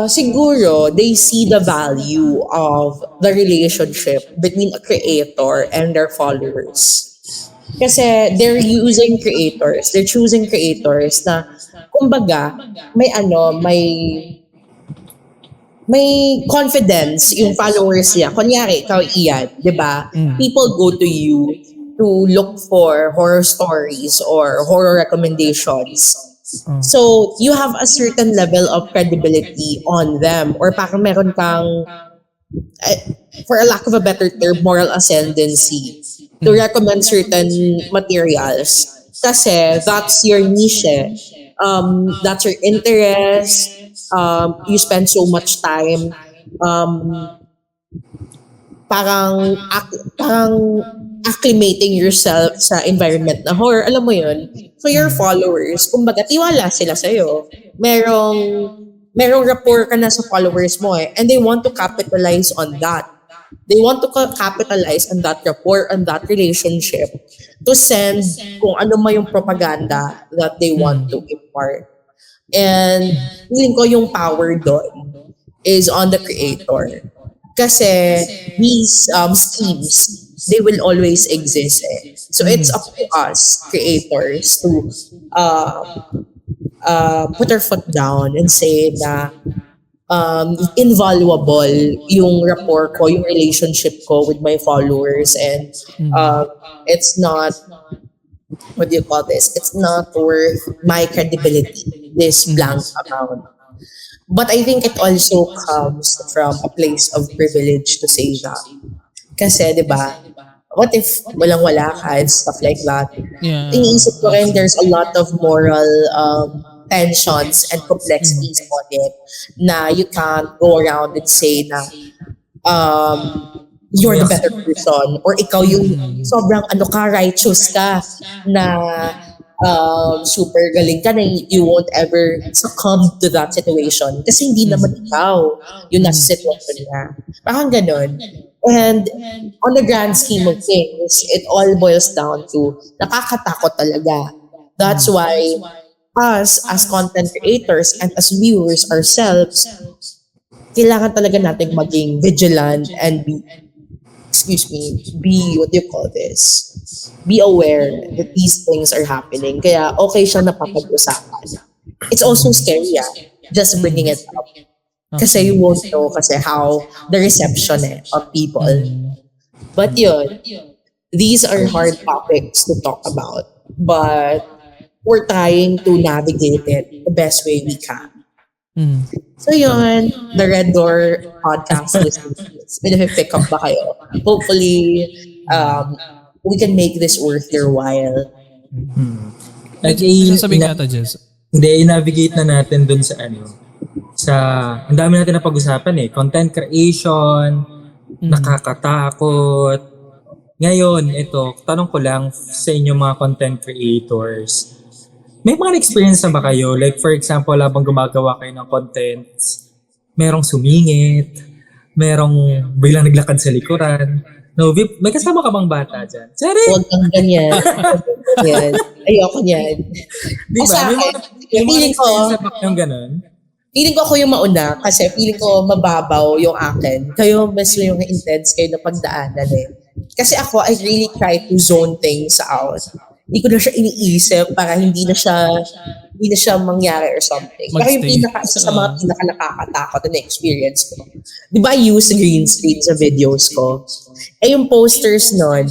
siguro they see the value of the relationship between a creator and their followers. Kasi they're choosing creators na, kumbaga, may confidence yung followers niya. Kunyari, ikaw Ian, di ba? People go to you to look for horror stories or horror recommendations. So, you have a certain level of credibility on them, or parang meron kang, for a lack of a better term, moral ascendancy to recommend certain materials. Kasi that's your niche. That's your interest. You spend so much time parang acclimating yourself sa environment na horror. Alam mo yun? So your followers, kumbaga, tiwala sila sa'yo. Merong rapport ka na sa followers mo eh. And they want to capitalize on that. They want to capitalize on that rapport, on that relationship to send kung ano man yung propaganda that they want to impart. And feeling ko yung power doon is on the creator. Kasi these schemes, they will always exist eh. So it's up to us, creators, to put our foot down and say na invaluable yung rapport ko, yung relationship ko with my followers, and it's not, what do you call this? It's not worth my credibility, this blank amount. But I think it also comes from a place of privilege to say that. Kasi, di ba, what if walang-wala ka and stuff like that? Yeah. Iniisip ko rin, there's a lot of moral tensions and complexities on it na you can't go around and say na you're the better person or ikaw yung sobrang righteous ka na super galing ka na you won't ever succumb to that situation kasi hindi naman ikaw yung nasa situation niya. Parang ganun. And on the grand scheme of things, it all boils down to nakakatakot talaga. That's why us as content creators and as viewers ourselves, kailangan talaga natin maging vigilant and be aware that these things are happening. Kaya okay siya na papag-usapan. It's also scary, just bringing it up. Kasi you won't know kasi how the reception of people. But yun, these are hard topics to talk about. But we're trying to navigate it the best way we can. So yun, the Red Door podcast listeners, may pick up ba kayo? Hopefully, we can make this worth your while. Sasabihin ka ata, Jess. Hindi, i-navigate na natin dun sa ang dami natin na pag-usapan content creation, nakakatakot. Ngayon, ito, tanong ko lang sa inyo mga content creators, may mga experience na ba kayo? Like for example, habang gumagawa kayo ng contents, merong sumingit, merong biglang naglakad sa likuran. No, Vip, may kasama ka bang bata dyan? Sorry! Huwag kang ganyan. Ayoko niyan. Diba? May mga experience na ba kayong ganun? Feeling ko ako yung mauna kasi feeling ko mababaw yung akin. Kayo mas yung intense kayo na pagdaanan eh. Kasi ako, I really try to zone things out. Hindi ko na siya iniisip para hindi na siya hindi na siya mangyari or something. Pero yung Magstay. sa mga pinaka nakakatakot na experience ko. Di ba I use green screen sa videos ko? Eh yung posters nun,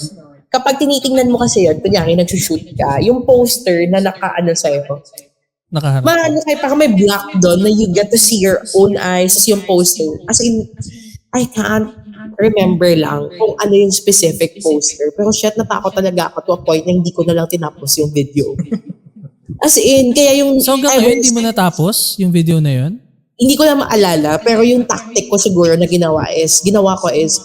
kapag tinitingnan mo kasi yun, kunyari nagsushoot ka, yung poster na nakaano sa'yo, Nakaharap. kayo, parang may block doon na you get to see your own eyes as yung poster. As in, I can't remember lang kung ano yung specific poster. Pero shit, natakot talaga ako to a point na hindi ko na lang tinapos yung video. As in, kaya yung... So hanggang ngayon, hindi mo natapos yung video na yun? Hindi ko na maalala, pero yung tactic ko siguro na ginawa ko is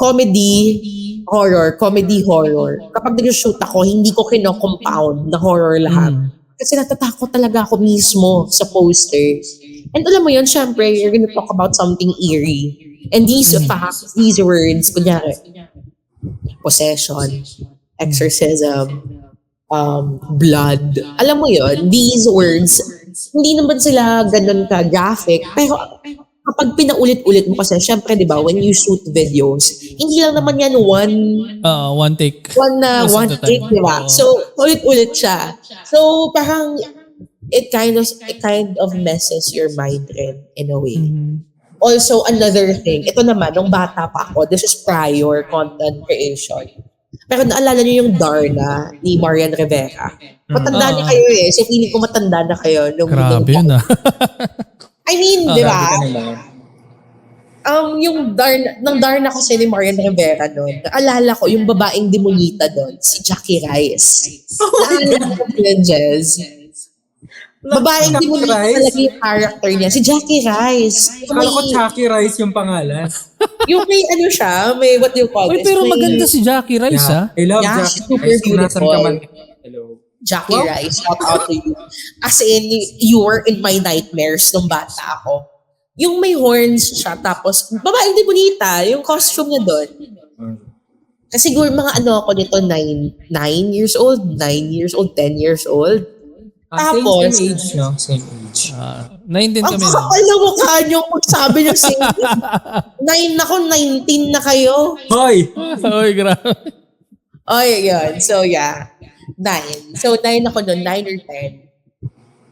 comedy, horror. Kapag nag-shoot ako, hindi ko kino-compound na horror lahat. Kasi natatakot talaga ako mismo sa posters. And alam mo yun, syempre, you're gonna talk about something eerie. And these facts, these words, kunyari, possession, exorcism, blood. Alam mo yun, these words, hindi naman sila ganun ka-graphic, pero kapag pinaulit-ulit mo kasi, syempre, di ba, when you shoot videos, hindi lang naman yan One take. one take, di ba? So, ulit-ulit siya. So, parang, it kind of messes your mind rin, in a way. Also, another thing, ito naman, nung bata pa ako, this is prior content creation. Pero naalala niyo yung Darna ni Marian Rivera. Matanda na kayo eh. So, feeling ko matanda na kayo. Grabe yun ah. I mean, di ba? Yung Darna kasi ni Marian Rivera doon, naalala ko yung babaeng demonita doon, si Jackie Rice. Naalala ko yun, Jez. Babaeng demonita talaga yung character niya, si Jackie Rice. Akala ko Jackie Rice yung pangalan. Yung may ano siya, may what do you call Uy, this? pero May- maganda si Jackie Rice ah. I love Yeah, Jackie she's super Rice. Kung nasan ka beautiful. man. Hello. Jackie Rice, shout out to you. As in, you were in my nightmares nung bata ako. Yung may horns siya, tapos, babaeng di bonita, yung costume niya doon. Kasi siguro mga ano ako nito, 9 years old, 10 years old. Tapos, Same age, no? Same age. 9 din ang kami. kakapal na mukha niyo kung sabi niyo same. 9 ako, 19 na kayo. Hoy! Uy, grabe. Oh, yun. So, yeah. 9. So, 9 ako noon, 9 or 10.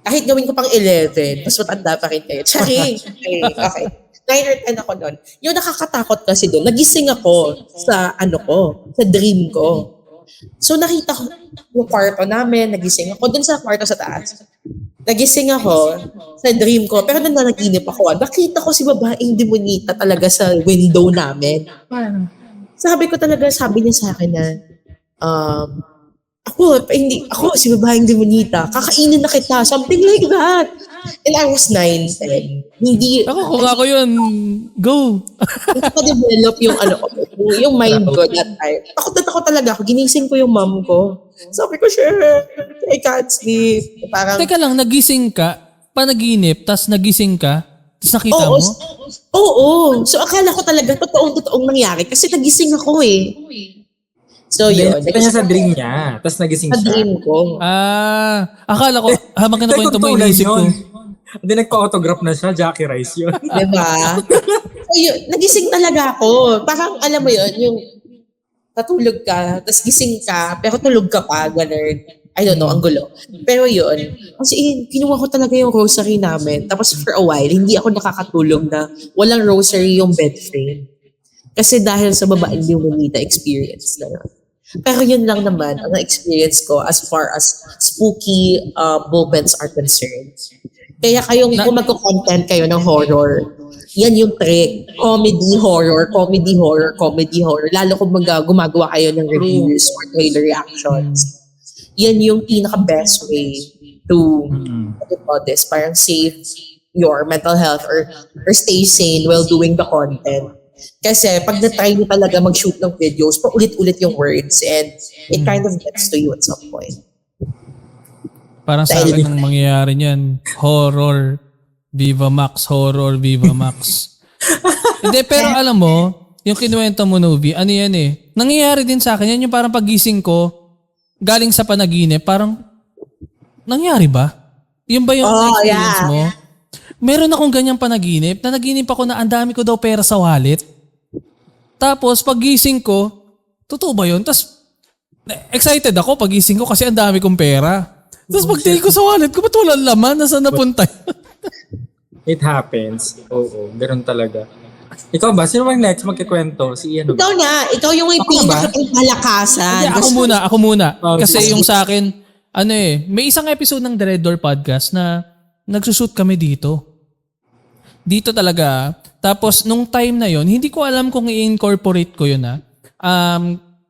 Kahit gawin ko pang 11, mas matanda pa rin kayo. Charing! Okay. 9 or 10 ako noon. Yung nakakatakot kasi doon, nagising ako sa sa dream ko. So, nakita ko yung kwarto namin, nagising ako doon sa kwarto sa taas. Nagising ako sa dream ko, pero nung nanaginip ako, nakita ko si babaeng demonita talaga sa window namin. Sabi niya sa akin na, ako, si babaeng demonita, kakainin na kita, something like that. And I was 9, 10. Hindi, Ako, kung ako yun, go. hindi ko develop yung mind ko that time. Takot talaga ako. Ginising ko yung mom ko. Sabi ko, shit, I can't sleep. Parang, Teka lang, nagising ka, panaginip, tas nagising ka, tas nakita mo? Oo. So, akala ko talaga, totoong nangyari. Kasi nagising ako eh. So, yun. Nakita niya sa dream niya. Tapos nagising Sa siya. dream ko. Akala ko, habang kinakwento mo, Tulad inisip ko. yun. Hindi, nagpa-autograph na siya. Jackie Rice yun. Diba? So, yun, nagising talaga ako. Parang, alam mo yun, yung natulog ka, tapos gising ka, pero tulog ka pa, ganun. I don't know, ang gulo. Pero yun, kasi kinuha ko talaga yung rosary namin. Tapos for a while, hindi ako nakakatulog na walang rosary yung bed frame. Kasi dahil sa babaeng demonita experience na yun. Pero yun lang naman ang experience ko as far as spooky moments are concerned. Kaya kung magko-content kayo ng horror, yan yung trick. Comedy, horror. Lalo kung gumagawa kayo ng reviews or trailer reactions. Yan yung pinaka-best way to this, parang save your mental health or stay sane while doing the content. Kasi pag na-try nyo talaga mag-shoot ng videos, paulit-ulit yung words and it kind of gets to you at some point. Parang sa akin ang mangyayari niyan, horror, Viva Max. Hindi, pero alam mo, yung kinuwento mo, Novi, ano yan eh, nangyayari din sa akin, yan yung parang pagising ko, galing sa panaginip, parang, nangyari ba? Yun ba yung experience mo? Meron akong ganyang panaginip, naginip ako na ang dami ko daw pera sa wallet. Tapos, pagising ko, totoo ba yun? Tapos, excited ako pagising ko kasi ang dami kong pera. Tapos pagtingin ko sa wallet ko, ba't walang laman? Nasaan napunta? It happens. Oo, ganoon talaga. Ikaw ba? Sino bang next magkikwento? Si Ian ba? Ikaw na, ikaw yung may Ako ba? pinakapalakasan. Hindi, ako muna. Oh, Kasi sige. yung sa akin, may isang episode ng The Red Door Podcast na nagsushoot kami dito. Dito talaga. Tapos, nung time na yon, hindi ko alam kung i-incorporate ko yun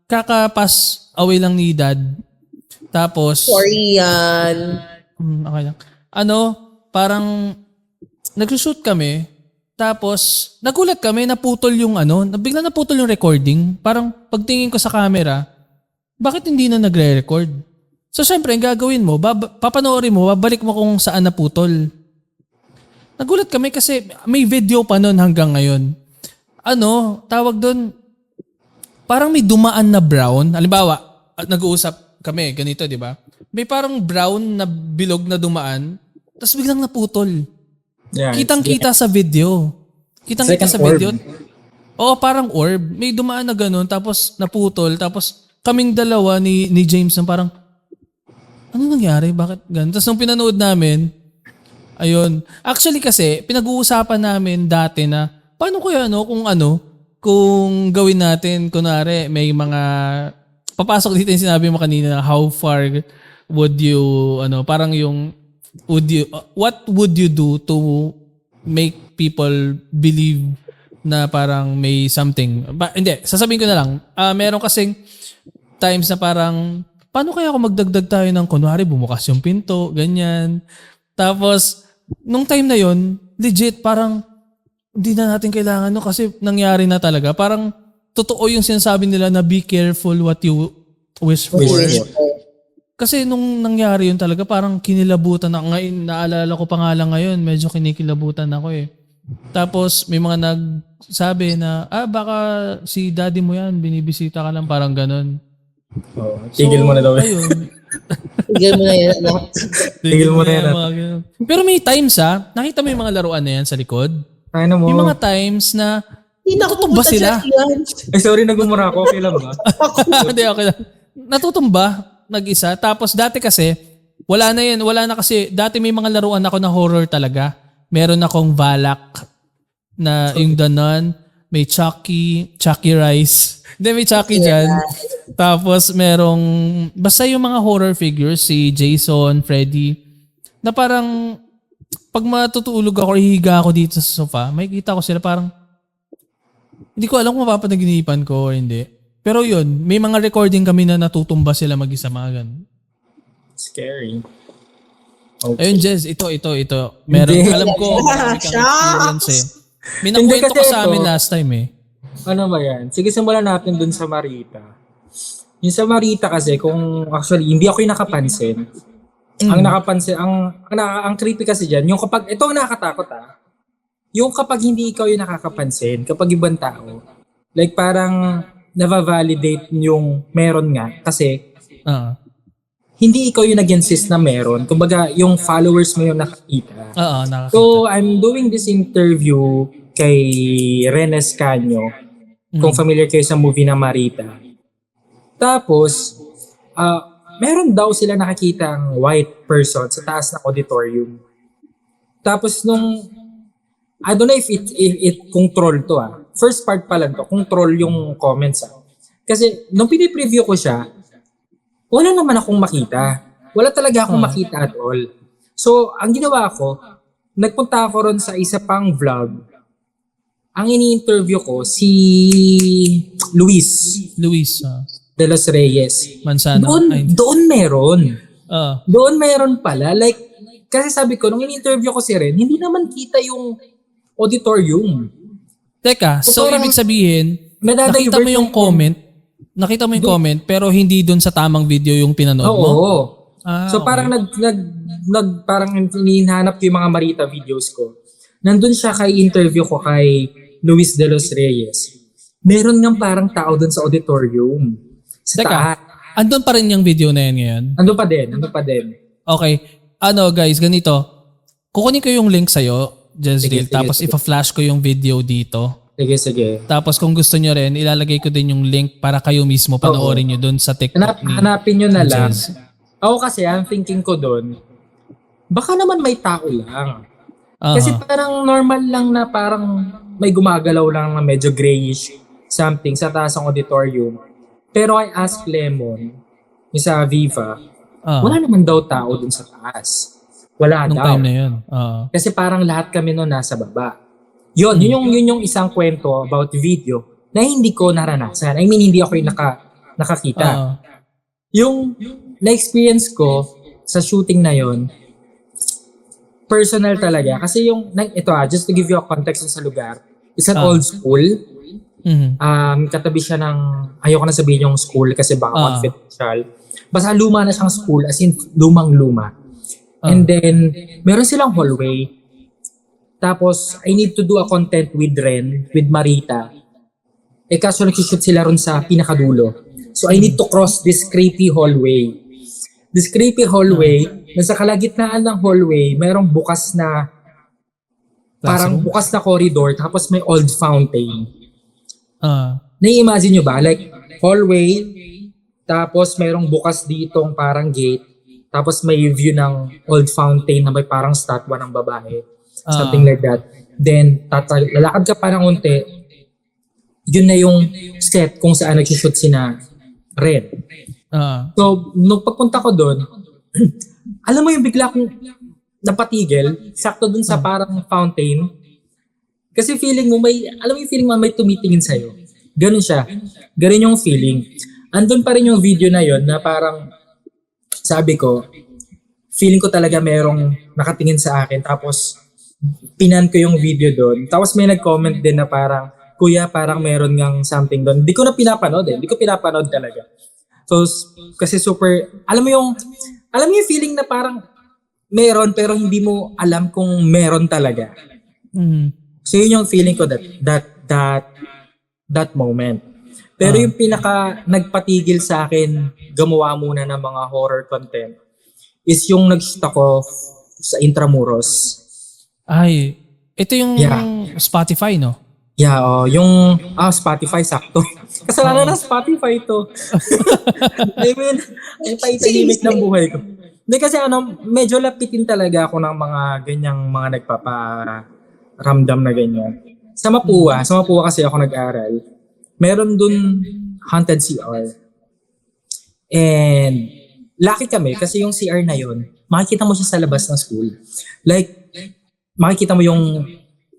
kakapas away lang ni Dad. Tapos, Sorry yan. okay lang. Parang nagsushoot kami. Tapos, nagulat kami, naputol yung bigla naputol yung recording. Parang pagtingin ko sa camera, bakit hindi na nagre-record? So, syempre, ang gagawin mo, papanoorin mo, babalik mo kung saan naputol. Nagulat kami kasi may video pa nun hanggang ngayon. Tawag doon, parang may dumaan na brown. Halimbawa, nag-uusap kami, ganito, di ba? May parang brown na bilog na dumaan, tapos biglang naputol. Yeah, Kitang-kita sa video. Kitang-kita sa Second video. orb. Oo, parang orb. May dumaan na ganun, tapos naputol, tapos kaming dalawa ni James na parang, ano nangyari? Bakit ganun? Tapos nung pinanood namin, ayun. Actually kasi, pinag-uusapan namin dati na, paano kaya kung gawin natin, kunwari, may mga, papasok dito yung sinabi mo kanina, how far would you, parang yung, what would you do to make people believe na parang may something? Hindi, sasabihin ko na lang, meron kasing times na parang, paano kaya kung magdagdag tayo ng kunwari, bumukas yung pinto, ganyan. Tapos, nung time na yon, legit, parang, hindi na natin kailangan kasi nangyari na talaga. Parang, totoo yung sinasabi nila na be careful what you wish for. Kasi nung nangyari yun talaga, parang kinilabutan na. Ngayon, naalala ko pa nga lang ngayon, medyo kinikilabutan ako eh. Tapos, may mga nagsabi na, baka si daddy mo yan, binibisita ka lang, parang ganun. Oh, tigil mo na daw. Tigil Ayun. mo na yan, anak. Tigil mo na yan. mga ganun. Pero may times nakita mo yung mga laruan na yan sa likod? Ano mo? May mga times na Hindi na ako natutumba pumunta sila. dyan. Ay, sorry, nagumura ako. Okay lang ba? Hindi, okay lang. Natutumba, nag-isa. Tapos dati kasi, wala na yan. Wala na kasi, dati may mga laruan ako na horror talaga. Meron akong Valak na yung The Nun. May Chucky Rice. Hindi, may Chucky dyan. Tapos merong, basta yung mga horror figures, si Jason, Freddy, na parang, pag matutulog ako or hihiga ako dito sa sofa, makikita ko sila parang, hindi ko alam kung mapapanaginipan ko o hindi. Pero yun, may mga recording kami na natutumba sila mag-isa mga ganun. Scary. Okay. Ayun, Jez, ito. Meron, Hindi. alam ko, marami kang experience eh. May Hindi nakwento kasi ko sa amin ito- last time eh. Ano ba yan? Sige, simulan natin dun sa Marita. Yung sa Marita kasi, kung actually, hindi ako yung nakapansin. Ang nakapansin, ang creepy kasi dyan, yung kapag, ito ang nakakatakot yung kapag hindi ikaw yung nakakapansin, kapag ibang tao, like parang nava-validate yung meron nga, kasi hindi ikaw yung nag-insist na meron. Kumbaga, yung followers mo yung nakakita. Nakakita. So, I'm doing this interview kay Renes Canyo, kung familiar kayo sa movie na Marita. Tapos, meron daw sila nakakita ang white person sa taas ng auditorium. Tapos I don't know if it control to First part pa lang to, control yung comments Kasi nung pinipreview ko siya, wala naman akong makita. Wala talaga akong makita at all. So, ang ginawa ko, nagpunta ako ron sa isa pang vlog. Ang ini-interview ko, si Luis de los Reyes. Mansano. Doon meron. Ah. Doon meron pala. Like, kasi sabi ko, nung in-interview ko si Ren, hindi naman kita yung auditorium. Teka, so parang ibig sabihin, nadadivert nakita mo yung comment, comment, pero hindi dun sa tamang video yung pinanood mo? Oo. So Okay. parang parang hinahanap ko yung mga Marita videos ko. Nandun siya kay interview ko kay Luis de los Reyes. Meron nga parang tao dun sa auditorium. Sa Teka, taas. andun pa rin yung video na yan ngayon? Nandun pa din. Okay. Guys, ganito. Kukunin ko yung link sa'yo, Jezreel, Sige, tapos sige. ipa-flash ko yung video dito. Sige. Tapos kung gusto nyo rin, ilalagay ko din yung link para kayo mismo panoorin nyo dun sa TikTok ni Hanapin nyo na lang. Jez. Ako kasi, ang thinking ko doon, baka naman may tao lang. Kasi parang normal lang na parang may gumagalaw lang na medyo grayish something sa taas ng auditorium. Pero I asked Lemon, yung sa Viva, wala naman daw tao dun sa taas. Wala Nung daw. time na yun. Kasi parang lahat kami noon nasa baba. Yun yung isang kwento about video na hindi ko naranasan. I mean, hindi ako yung nakakita. Yung na-experience ko sa shooting na yon, personal talaga. Kasi ito just to give you a context sa lugar, it's an old school. Katabi siya ng, ayoko na sabihin yung school kasi baka confidential. Basta luma na siyang school, as in lumang-luma. And then, meron silang hallway. Tapos, I need to do a content with Ren, with Marita. Kaso nag-shoot sila ron sa pinakadulo. So, I need to cross this creepy hallway. This creepy hallway, nasa kalagitnaan ng hallway, merong bukas na, parang bukas na corridor, tapos may old fountain. Nai-imagine nyo ba? Like, hallway, tapos merong bukas ditong parang gate, tapos may view ng old fountain na may parang statwa ng babae. Something like that. Then, lalakad ka pa ng unti, yun na yung set kung saan nag-shoot sina Ren. So, nung pagpunta ko doon, alam mo yung bigla kong napatigil, sakto dun sa parang fountain. Kasi feeling mo alam mo yung feeling mo may tumitingin sa'yo. Ganun siya. Ganun yung feeling. Andun pa rin yung video na yon na parang, sabi ko, feeling ko talaga merong nakatingin sa akin. Tapos, pinan ko yung video doon. Tapos may nag-comment din na parang, kuya, parang meron ngang something doon. Hindi ko na pinapanood Hindi ko pinapanood talaga. So, kasi super, alam mo yung feeling na parang meron pero hindi mo alam kung meron talaga. So, yun yung feeling ko that moment. Pero yung pinaka nagpatigil sa akin, gumawa muna ng mga horror content, is yung nag-shoot ako sa Intramuros. Ay, ito yung Spotify, no? Yeah, yung Spotify, sakto. Kasalanan na Spotify to. I mean, yung paitahimik ng buhay ko. Hindi kasi medyo lapitin talaga ako ng mga ganyang mga nagpaparamdam na ganyan. Sa Mapua kasi ako nag-aral. Meron dun haunted CR. And lucky kami kasi yung CR na yun, makikita mo siya sa labas ng school. Like, makikita mo yung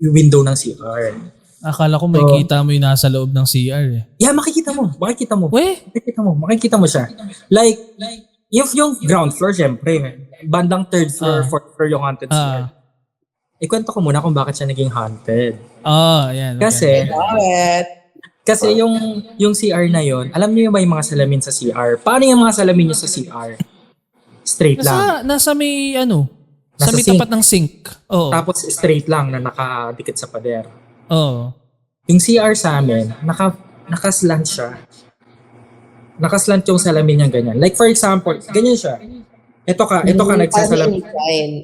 window ng CR. Akala ko makikita mo yung nasa loob ng CR eh. Yeah, makikita mo. Makikita mo. We? Makikita mo siya. Like, yung ground floor, syempre. Bandang third floor, fourth floor yung haunted CR. Ikwento ko muna kung bakit siya naging haunted. Ayan. Kasi, Bakit? kasi yung CR na yon, alam niyo yung may mga salamin sa CR. Paano yung mga salamin niyo sa CR? Straight lang. Nasa may sa Nasa may sink. tapat ng sink. Oo. Tapos straight lang na nakadikit sa pader. Oo. Yung CR sa amin, nakaslant siya. Nakaslant yung salamin niya ganyan. Like for example, ganyan siya. Ito ka nagsasalamin.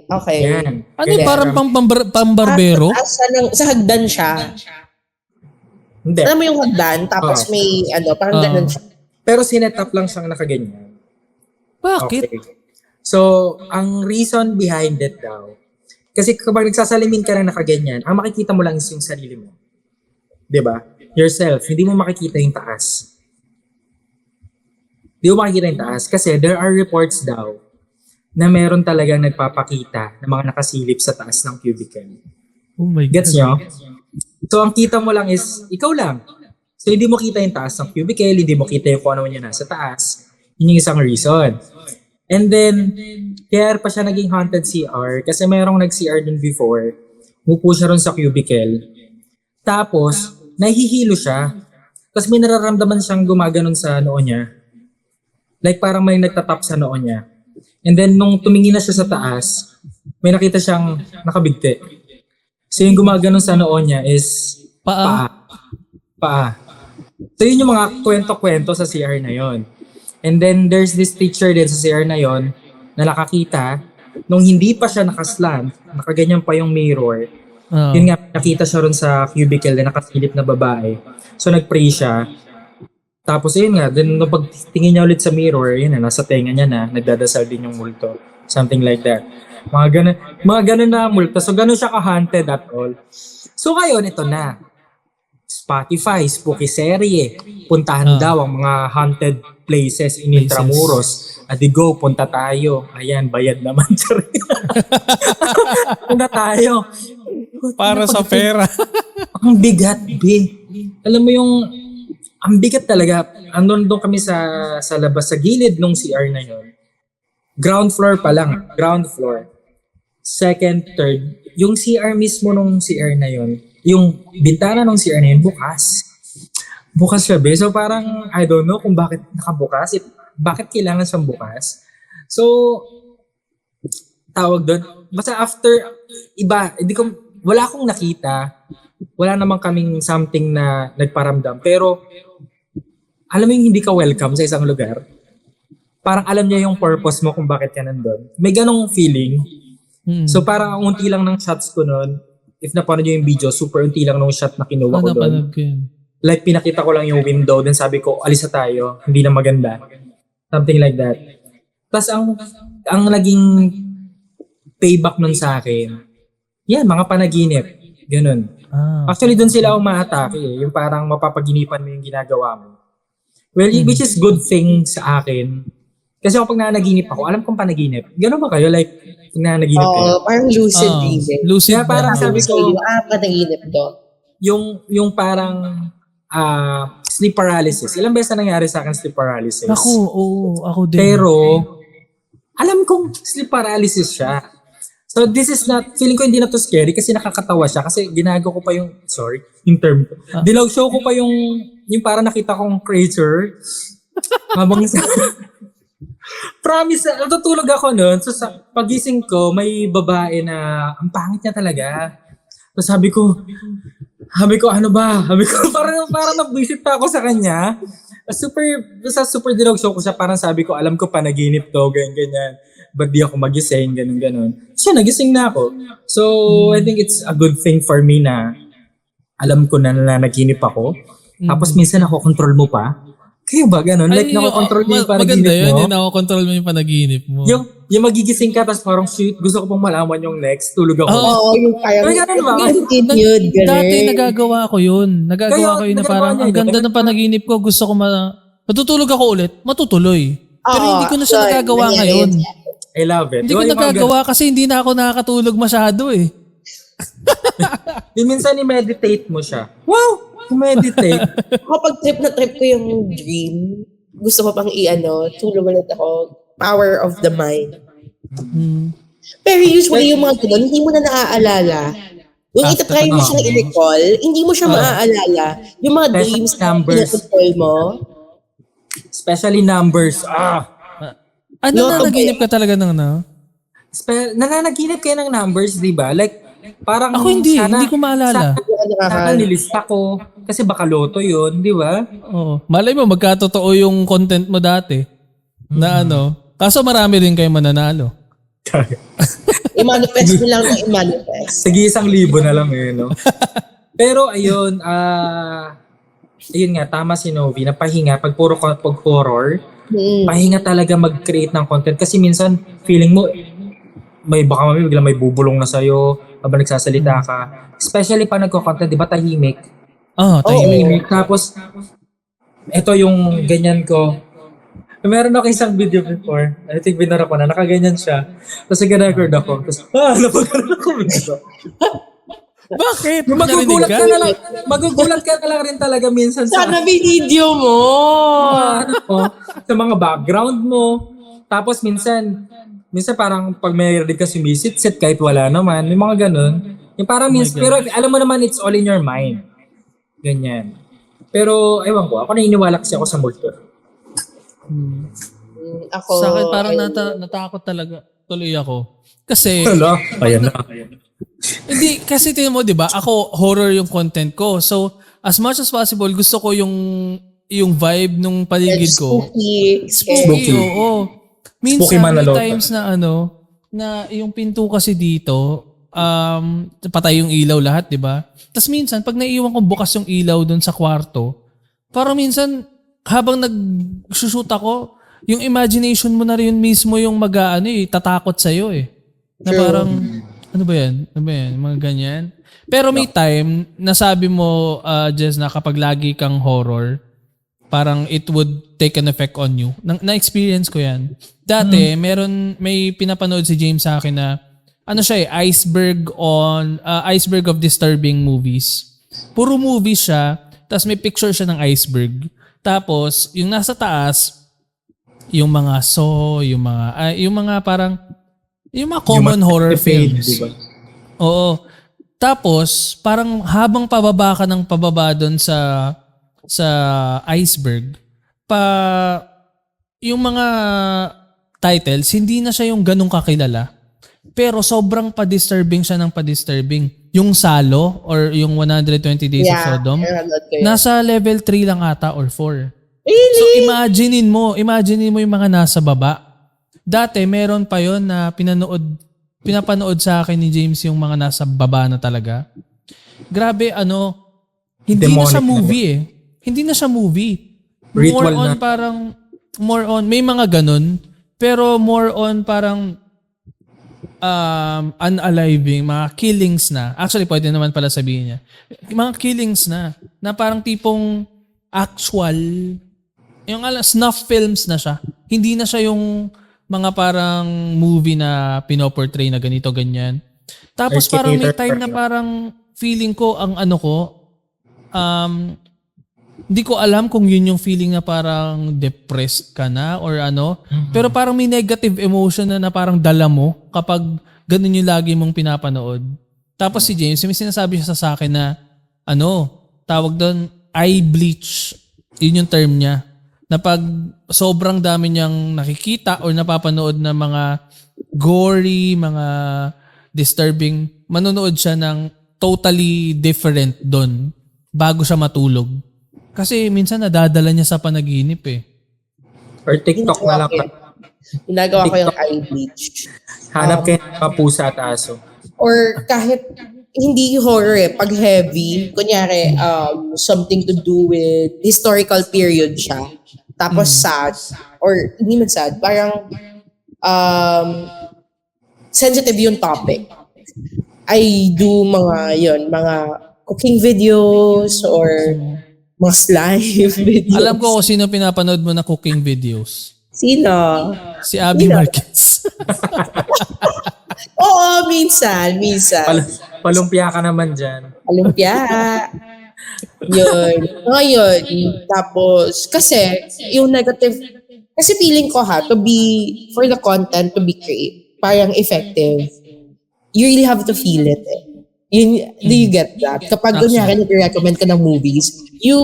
Okay. Yan. Ano yung parang pambarbero? Sa hagdan siya. Hindi. Alam mo yung hagdan, tapos may parang ganun siya. Pero sinet up lang siyang nakaganyan. Bakit? Okay. So, ang reason behind it daw, kasi kapag nagsasalamin ka na nakaganyan, ang makikita mo lang is yung sarili mo. 'Di ba? Yourself. Hindi mo makikita yung taas. Hindi mo makikita yung taas kasi there are reports daw na meron talagang nagpapakita ng mga nakasilip sa taas ng cubicle. Oh my God. Gets nyo? So, ang kita mo lang is, ikaw lang. So, hindi mo kita yung taas ng cubicle, hindi mo kita yung kung ano niya nasa taas. Yun yung isang reason. And then, kaya pa siya naging haunted CR kasi mayroong nag-CR dun before. Mupo siya ron sa cubicle. Tapos, nahihilo siya. Tapos may nararamdaman siyang gumaganon sa noo niya. Like parang may nagtatap sa noo niya. And then, nung tumingin na siya sa taas, may nakita siyang nakabigti. So, yung gumaganon sa noo niya is paa. So, yun yung mga kwento-kwento sa CR na yon. And then, there's this teacher din sa CR na yon na nakakita, nung hindi pa siya nakaslant, nakaganyan pa yung mirror, yun nga, nakita siya ron sa cubicle na nakasilip na babae. So, nag-pray siya. Tapos yun nga, then no pagtingin niya ulit sa mirror, yun na, nasa tenga niya na, nagdadasal din yung multo. Something like that. Mga ganun na multo. So ganun siya ka-haunted at all. So ngayon, ito na. Spotify, spooky serye. Puntahan daw ang mga haunted places in Intramuros. At di go, punta tayo. Ayan, bayad naman. Punta tayo. Para sa pera. Ang bigat, be. Alam mo yung, ang bigat talaga. Andun doon kami sa labas, sa gilid nung CR na yun. Ground floor pa lang. Ground floor. Second, third. Yung CR mismo nung CR na yun, yung bintana nung CR na yun, bukas. Bukas siya, be. So parang, I don't know kung bakit nakabukas. Bakit kailangan siyang bukas. So, tawag doon. Basta after, iba, wala akong nakita. Wala namang kaming something na nagparamdam. Pero, alam mo yung hindi ka welcome sa isang lugar? Parang alam niya yung purpose mo kung bakit ka nandun. May ganong feeling. So parang ang unti lang ng shots ko nun, if napanood nyo yung video, super unti lang ng shot na kinuha ko doon. Like pinakita ko lang yung window, then sabi ko, alis na tayo, hindi na maganda. Something like that. Tapos ang naging payback nun sa akin, yan, mga panaginip. Ganun. Actually, dun sila umaatake eh. Yung parang mapapaginipan mo yung ginagawa mo. Well, which is good thing sa akin. Kasi pag nanaginip ako, alam kong panaginip. Ganun ba kayo? Like, pag nanaginip kayo? Parang lucid dreaming. Lucid. Kaya parang sabi ko, panaginip to. Yung parang sleep paralysis. Ilang beses na nangyari sa akin sleep paralysis. Ako din. Pero, alam kong sleep paralysis siya. So this is not, feeling ko hindi na to scary kasi nakakatawa siya. Kasi ginagawa ko pa yung, yung term ko. Dilaw-show ko pa yung parang nakita kong creature. Habang promise, natutulog ako nun. So sa pagising ko, may babae na, ang pangit niya talaga. So sabi ko, ano ba? Sabi ko, parang nag-visit pa ako sa kanya. Super dilaw-show ko siya. Parang sabi ko, alam ko panaginip to, ganyan. Ba't di ako magising, ganun. So, nagising na ako. So, I think it's a good thing for me na alam ko na nanaginip ako. Tapos minsan nakokontrol mo pa. Kayo ba ganun? Like, nakokontrol mo yung panaginip maganda yun, mo? yung nakokontrol mo yung panaginip mo. Yung magigising ka, tapos parang, shoot, gusto ko pang malaman yung next, tulog ako. Oo, yung parang, Dati nagagawa ko yun. Nagagawa ko yun na parang, ang ganda ng panaginip ko, gusto ko matutulog ako ulit, matutuloy. Pero hindi ko na siya nagagawa ngayon. I love it. Hindi ko nagagawa kasi hindi na ako nakakatulog masyado eh. Minsan i-meditate mo siya. Wow! I-meditate. Kapag trip ko yung dream, gusto ko pang tulog ulit ako. Power of the mind. Pero usually yung mga ganun, hindi mo na naaalala. Yung itatry mo siyang i-recall, hindi mo siya maaalala. Yung mga dreams na pinatutol mo. Especially numbers. Nananaginip ka talaga ng nananaginip kayo ng numbers, di ba? Like, parang ako hindi ko maalala. Sana nilista ko. Kasi baka loto yun, di ba? Oo. Malay mo, magkatotoo yung content mo dati. Na kaso marami rin kayo mananalo. I-manifest mo lang na i-manifest. Sige, 1,000 na lang no? Pero ayun, ayun nga, tama si Novi, napahinga pag horror, pahinga talaga mag-create ng content. Kasi minsan, feeling mo, baka biglang may bubulong na sa'yo habang nagsasalita ka. Especially pa nagko-content, di ba tahimik? Tahimik. Tapos, ito yung ganyan ko. Meron ako isang video before. I think binara ko na. Nakaganyan siya. Tapos nag-record ako. Tapos, napagkaroon ako video. Bakit? Magugulat ka na lang rin talaga minsan Sana video mo! Sa mga background mo. Tapos minsan parang pag may ready ka sumisit-sit kahit wala naman. May mga ganun. Yung parang pero alam mo naman it's all in your mind. Ganyan. Pero ewan ko, ako naniniwala kasi ako sa multo. Ako, sa akin parang natakot talaga. Tuloy ako. Kasi Ayan na. hindi, kasi tingnan mo, di ba? Ako, horror yung content ko. So, as much as possible, gusto ko yung vibe nung paligid ko. Spooky. Oo. Minsan, may times na na yung pinto kasi dito, patay yung ilaw lahat, di ba? Tapos minsan, pag naiiwan ko bukas yung ilaw dun sa kwarto, parang minsan, habang nag-shoot ako, yung imagination mo na rin mismo yung tatakot sa'yo eh. Na True. parang, ano ba yan? Mga ganyan. Pero may time, nasabi mo, Jess, na kapag lagi kang horror, parang it would take an effect on you. Na-experience ko yan. Dati, may pinapanood si James sa akin na, iceberg of disturbing movies. Puro movies siya, tapos may picture siya ng iceberg. Tapos, yung nasa taas, yung mga Saw, yung mga common horror films. Diba? Oo. Tapos, parang habang pababa ka ng pababa doon sa iceberg, yung mga titles, hindi na siya yung ganong kakilala. Pero sobrang pa-disturbing siya ng pa-disturbing. Yung Salo or yung 120 Days of Sodom, nasa level 3 lang ata or 4. Really? So imaginein mo yung mga nasa baba. Dati meron pa yon na pinapanood sa akin ni James yung mga nasa baba na talaga. Grabe hindi na siya movie eh. Hindi na siya movie. More on may mga ganun, pero more on parang unaliving, mga killings na. Actually, pwede naman pala sabihin niya. Mga killings na parang tipong actual, yung snuff films na siya. Hindi na siya yung mga parang movie na pinoportray na ganito, ganyan. Tapos parang may time na parang feeling ko hindi ko alam kung yun yung feeling na parang depressed ka na or pero parang may negative emotion na parang dala mo kapag ganun yung lagi mong pinapanood. Tapos si James, may sinasabi siya sa akin na tawag doon, eye bleach. Yun yung term niya. Na pag sobrang dami niyang nakikita or napapanood na mga gory, mga disturbing, manonood siya ng totally different doon bago siya matulog. Kasi minsan nadadala niya sa panaginip eh. Or TikTok na lang. Ginagawa ko yung eye bleach. Hanap kayo ng pusa at aso. Or kahit hindi horror eh, pag heavy, kunyari something to do with historical period siya. Tapos sad, or hindi man sad, parang sensitive yung topic. I do mga cooking videos or mga slime videos. Alam ko kung sino pinapanood mo na cooking videos. Sino? Si Abby Marquez. Oo, minsan. Palumpia ka naman dyan. Palumpia. Yun. Ngayon, tapos, kasi, yung negative, kasi feeling ko for the content to be parang effective, you really have to feel it eh. Do you get that? Kapag kunyari nag-recommend ka ng movies, you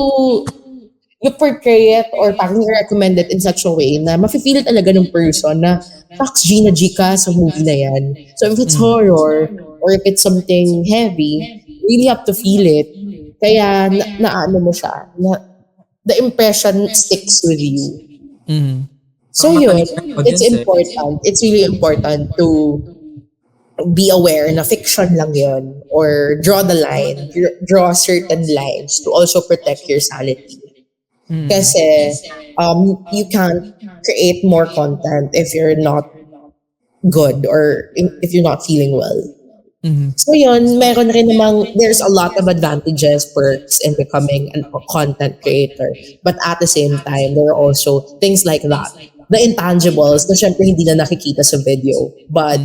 portray it or parang recommend it in such a way na mafe-feel talaga ng person na Fox G na G ka sa movie na yan. So if it's horror or if it's something heavy, you really have to feel it. Kaya naano mo siya. The impression sticks with you. Mm-hmm. So yun, it's important. It's really important to be aware na fiction lang yun or draw the line, draw certain lines to also protect your sanity. Kasi you can't create more content if you're not good or if you're not feeling well. Mm-hmm. So yun, meron rin namang, there's a lot of advantages, perks in becoming a content creator. But at the same time, there are also things like that. The intangibles na syempre hindi na nakikita sa video, but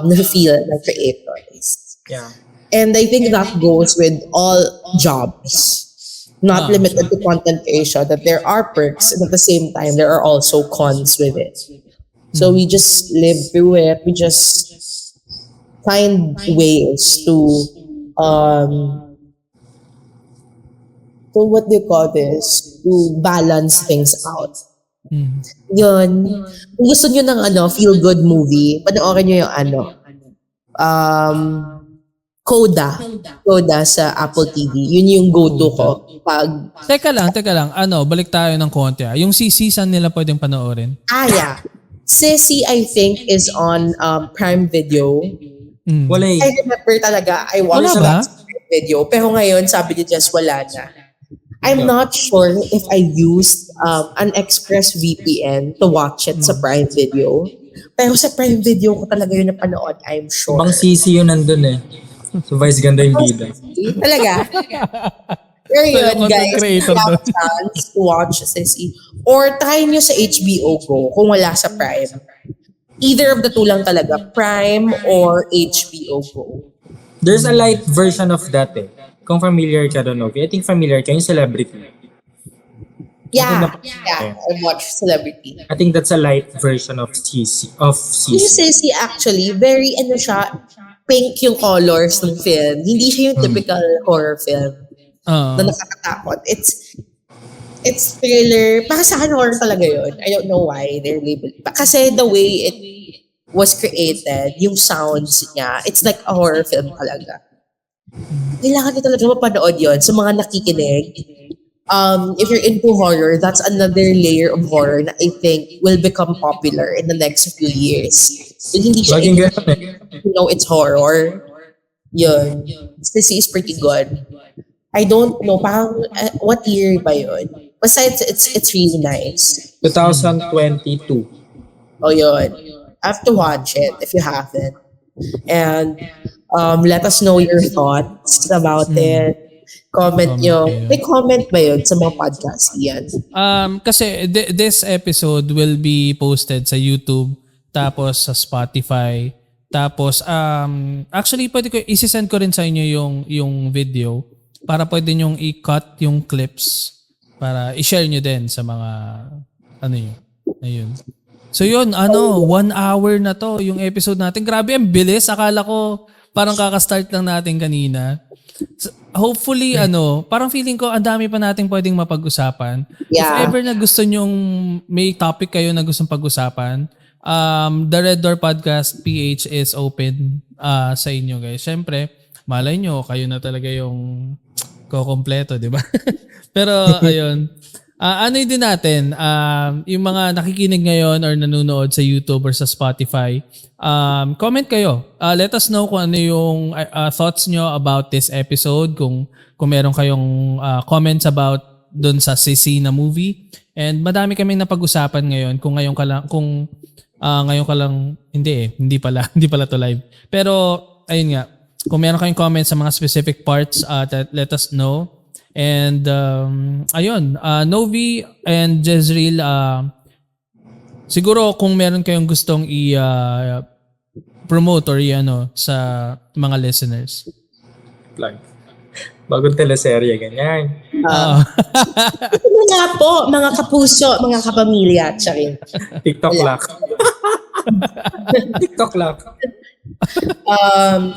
na-feel ng creators. Yeah. And I think that goes with all jobs. Not limited to content creation, that there are perks and at the same time, there are also cons with it. So we just live through it. We just find ways to what do you call this? To balance things out. Yun. Kung gusto nyo ng feel-good movie, panoorin nyo yung Coda sa Apple TV. Yun yung go-to ko. Teka lang. Balik tayo ng konti. Yung season nila pwedeng panoorin. Yeah. Sissy, I think, is on Prime Video. Wala I remember talaga, I watched that Prime Video. Pero ngayon, sabi ni Jess, wala na. I'm not sure if I used an Express VPN to watch it sa Prime Video. Pero sa Prime Video ko talaga yun napanood, I'm sure. Ibang CC yun nandun eh. So Vice ganda yung bida. Talaga? Pero yun, Content guys, creator if you have doon. a chance to watch Sissy, or try nyo sa HBO Go kung wala sa Prime. Either of the two lang talaga, Prime or HBO Go. There's a light version of that eh. Kung familiar ka doon, Novi. I think familiar ka yung Celebrity. Yeah, I watched Celebrity. I think that's a light version of CC. Yung Sissy actually, very siya, pink yung colors ng film. Hindi siya yung typical horror film na nakakatakot. It's thriller. Para sa akin, horror talaga yun. I don't know why they're labeled. Kasi the way it was created, yung sounds niya, it's like a horror film talaga. Kailangan nyo talaga mapanood yun sa mga nakikinig. If you're into horror, that's another layer of horror na I think will become popular in the next few years. So, hindi siya Laging ganun eh. you know it's horror. Yun. Sissy is pretty good. I don't know, parang, what year ba yun? Basta it's really nice. 2022. Oh, yun. I have to watch it if you haven't. And let us know your thoughts about it. Comment nyo. kayo. May comment ba yun sa mga podcast yan? Kasi this episode will be posted sa YouTube, tapos sa Spotify, tapos actually pwede ko i-send ko rin sa inyo yung video para pwede nyong i-cut yung clips para i-share nyo din sa mga yun. Ayun. So yun, 1 hour na to yung episode natin. Grabe, ang bilis. Akala ko parang kakastart lang natin kanina. So, hopefully, parang feeling ko ang dami pa nating pwedeng mapag-usapan. Yeah. If ever na gusto nyong may topic kayo na gustong pag-usapan, the Red Door Podcast PH is open sa inyo, guys. Siyempre, malay nyo, kayo na talaga yung kukompleto, di ba? Pero, ayun. Din natin, yung mga nakikinig ngayon or nanonood sa YouTube or sa Spotify, comment kayo. Let us know kung ano yung thoughts nyo about this episode, kung meron kayong comments about dun sa Sissy na movie. And madami kaming napag-usapan ngayon kung ngayon ka lang, hindi pala to live. Pero, ayun nga, kung meron kayong comments sa mga specific parts, let us know. And ayun, Novi and Jezreel, siguro kung meron kayong gustong i-promote or sa mga listeners. Plug. Bagong teleserye, ganyan. Ito nga po, mga kapuso, mga kapamilya, tsarin. TikTok lock. TikTok lock.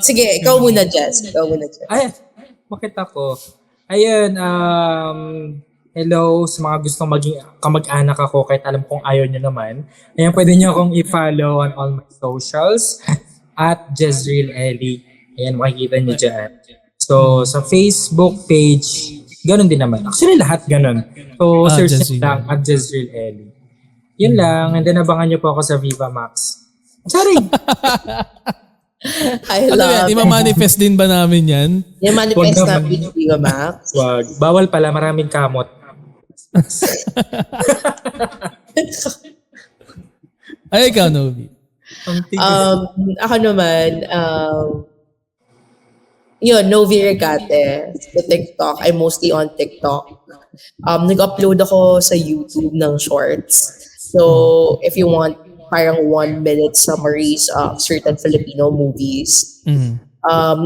Sige, ikaw muna, Jess. Ay, bakit ako? Ayun, hello sa mga gustong maging kamag-anak ako kahit alam kong ayaw nyo naman. Ayan, pwede nyo akong i-follow on all my socials at Jezreel Ellie. Ayan, makikita nyo dyan. So, sa Facebook page, ganun din naman. Actually, lahat ganun. So, search nyo lang at Jezreel Ellie. Yun lang. And then, abangan nyo po ako sa Viva Max. Sorry! I love it. Ima-manifest din ba namin yan? Yung manifest na video, Max. Wag. Bawal pala, maraming kamot. Ay, ikaw, Novi. Ako naman, Novi Regate. Sa TikTok. I'm mostly on TikTok. Nag-upload ako sa YouTube ng shorts. So, if you want parang 1-minute summaries of certain Filipino movies. Mm-hmm.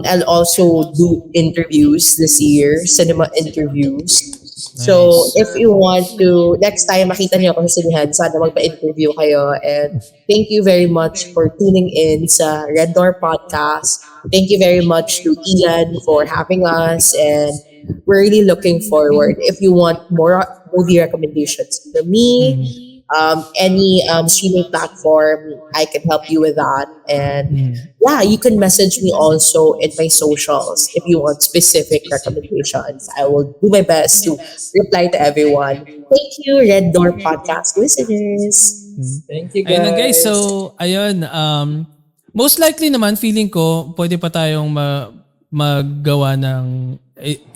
I'll also do interviews this year, cinema interviews. Nice. So, if you want to, next time makita niyo ako sa sinihan, sana magpa-interview kayo. And thank you very much for tuning in sa Red Door Podcast. Thank you very much to Ian for having us. And we're really looking forward. If you want more movie recommendations from me, any streaming platform, I can help you with that. And yeah, you can message me also in my socials if you want specific recommendations. I will do my best to reply to everyone. Thank you, Red Door Podcast listeners. Thank you, guys. Ayun guys, so ayun, most likely naman feeling ko pwede pa tayong maggawa ng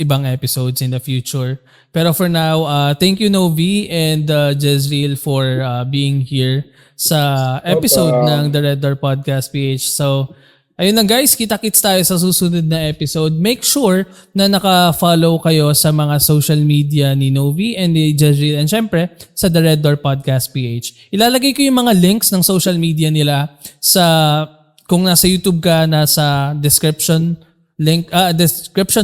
ibang episodes in the future. Pero for now, thank you Novi and Jezreel for being here sa episode ng The Red Door Podcast PH. So, ayun na guys, kita-kits tayo sa susunod na episode. Make sure na naka-follow kayo sa mga social media ni Novi and ni Jezreel and syempre sa The Red Door Podcast PH. Ilalagay ko yung mga links ng social media nila sa, kung nasa YouTube ka, nasa description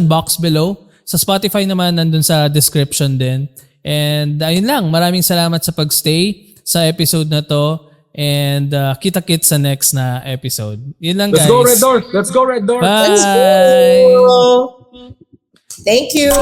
box below. Sa Spotify naman, nandun sa description din. And ayun lang, maraming salamat sa pagstay sa episode na to. And kita-kits sa next na episode. Yun lang guys. Let's go Red Doors! Let's go Red Doors! Bye! Thank you.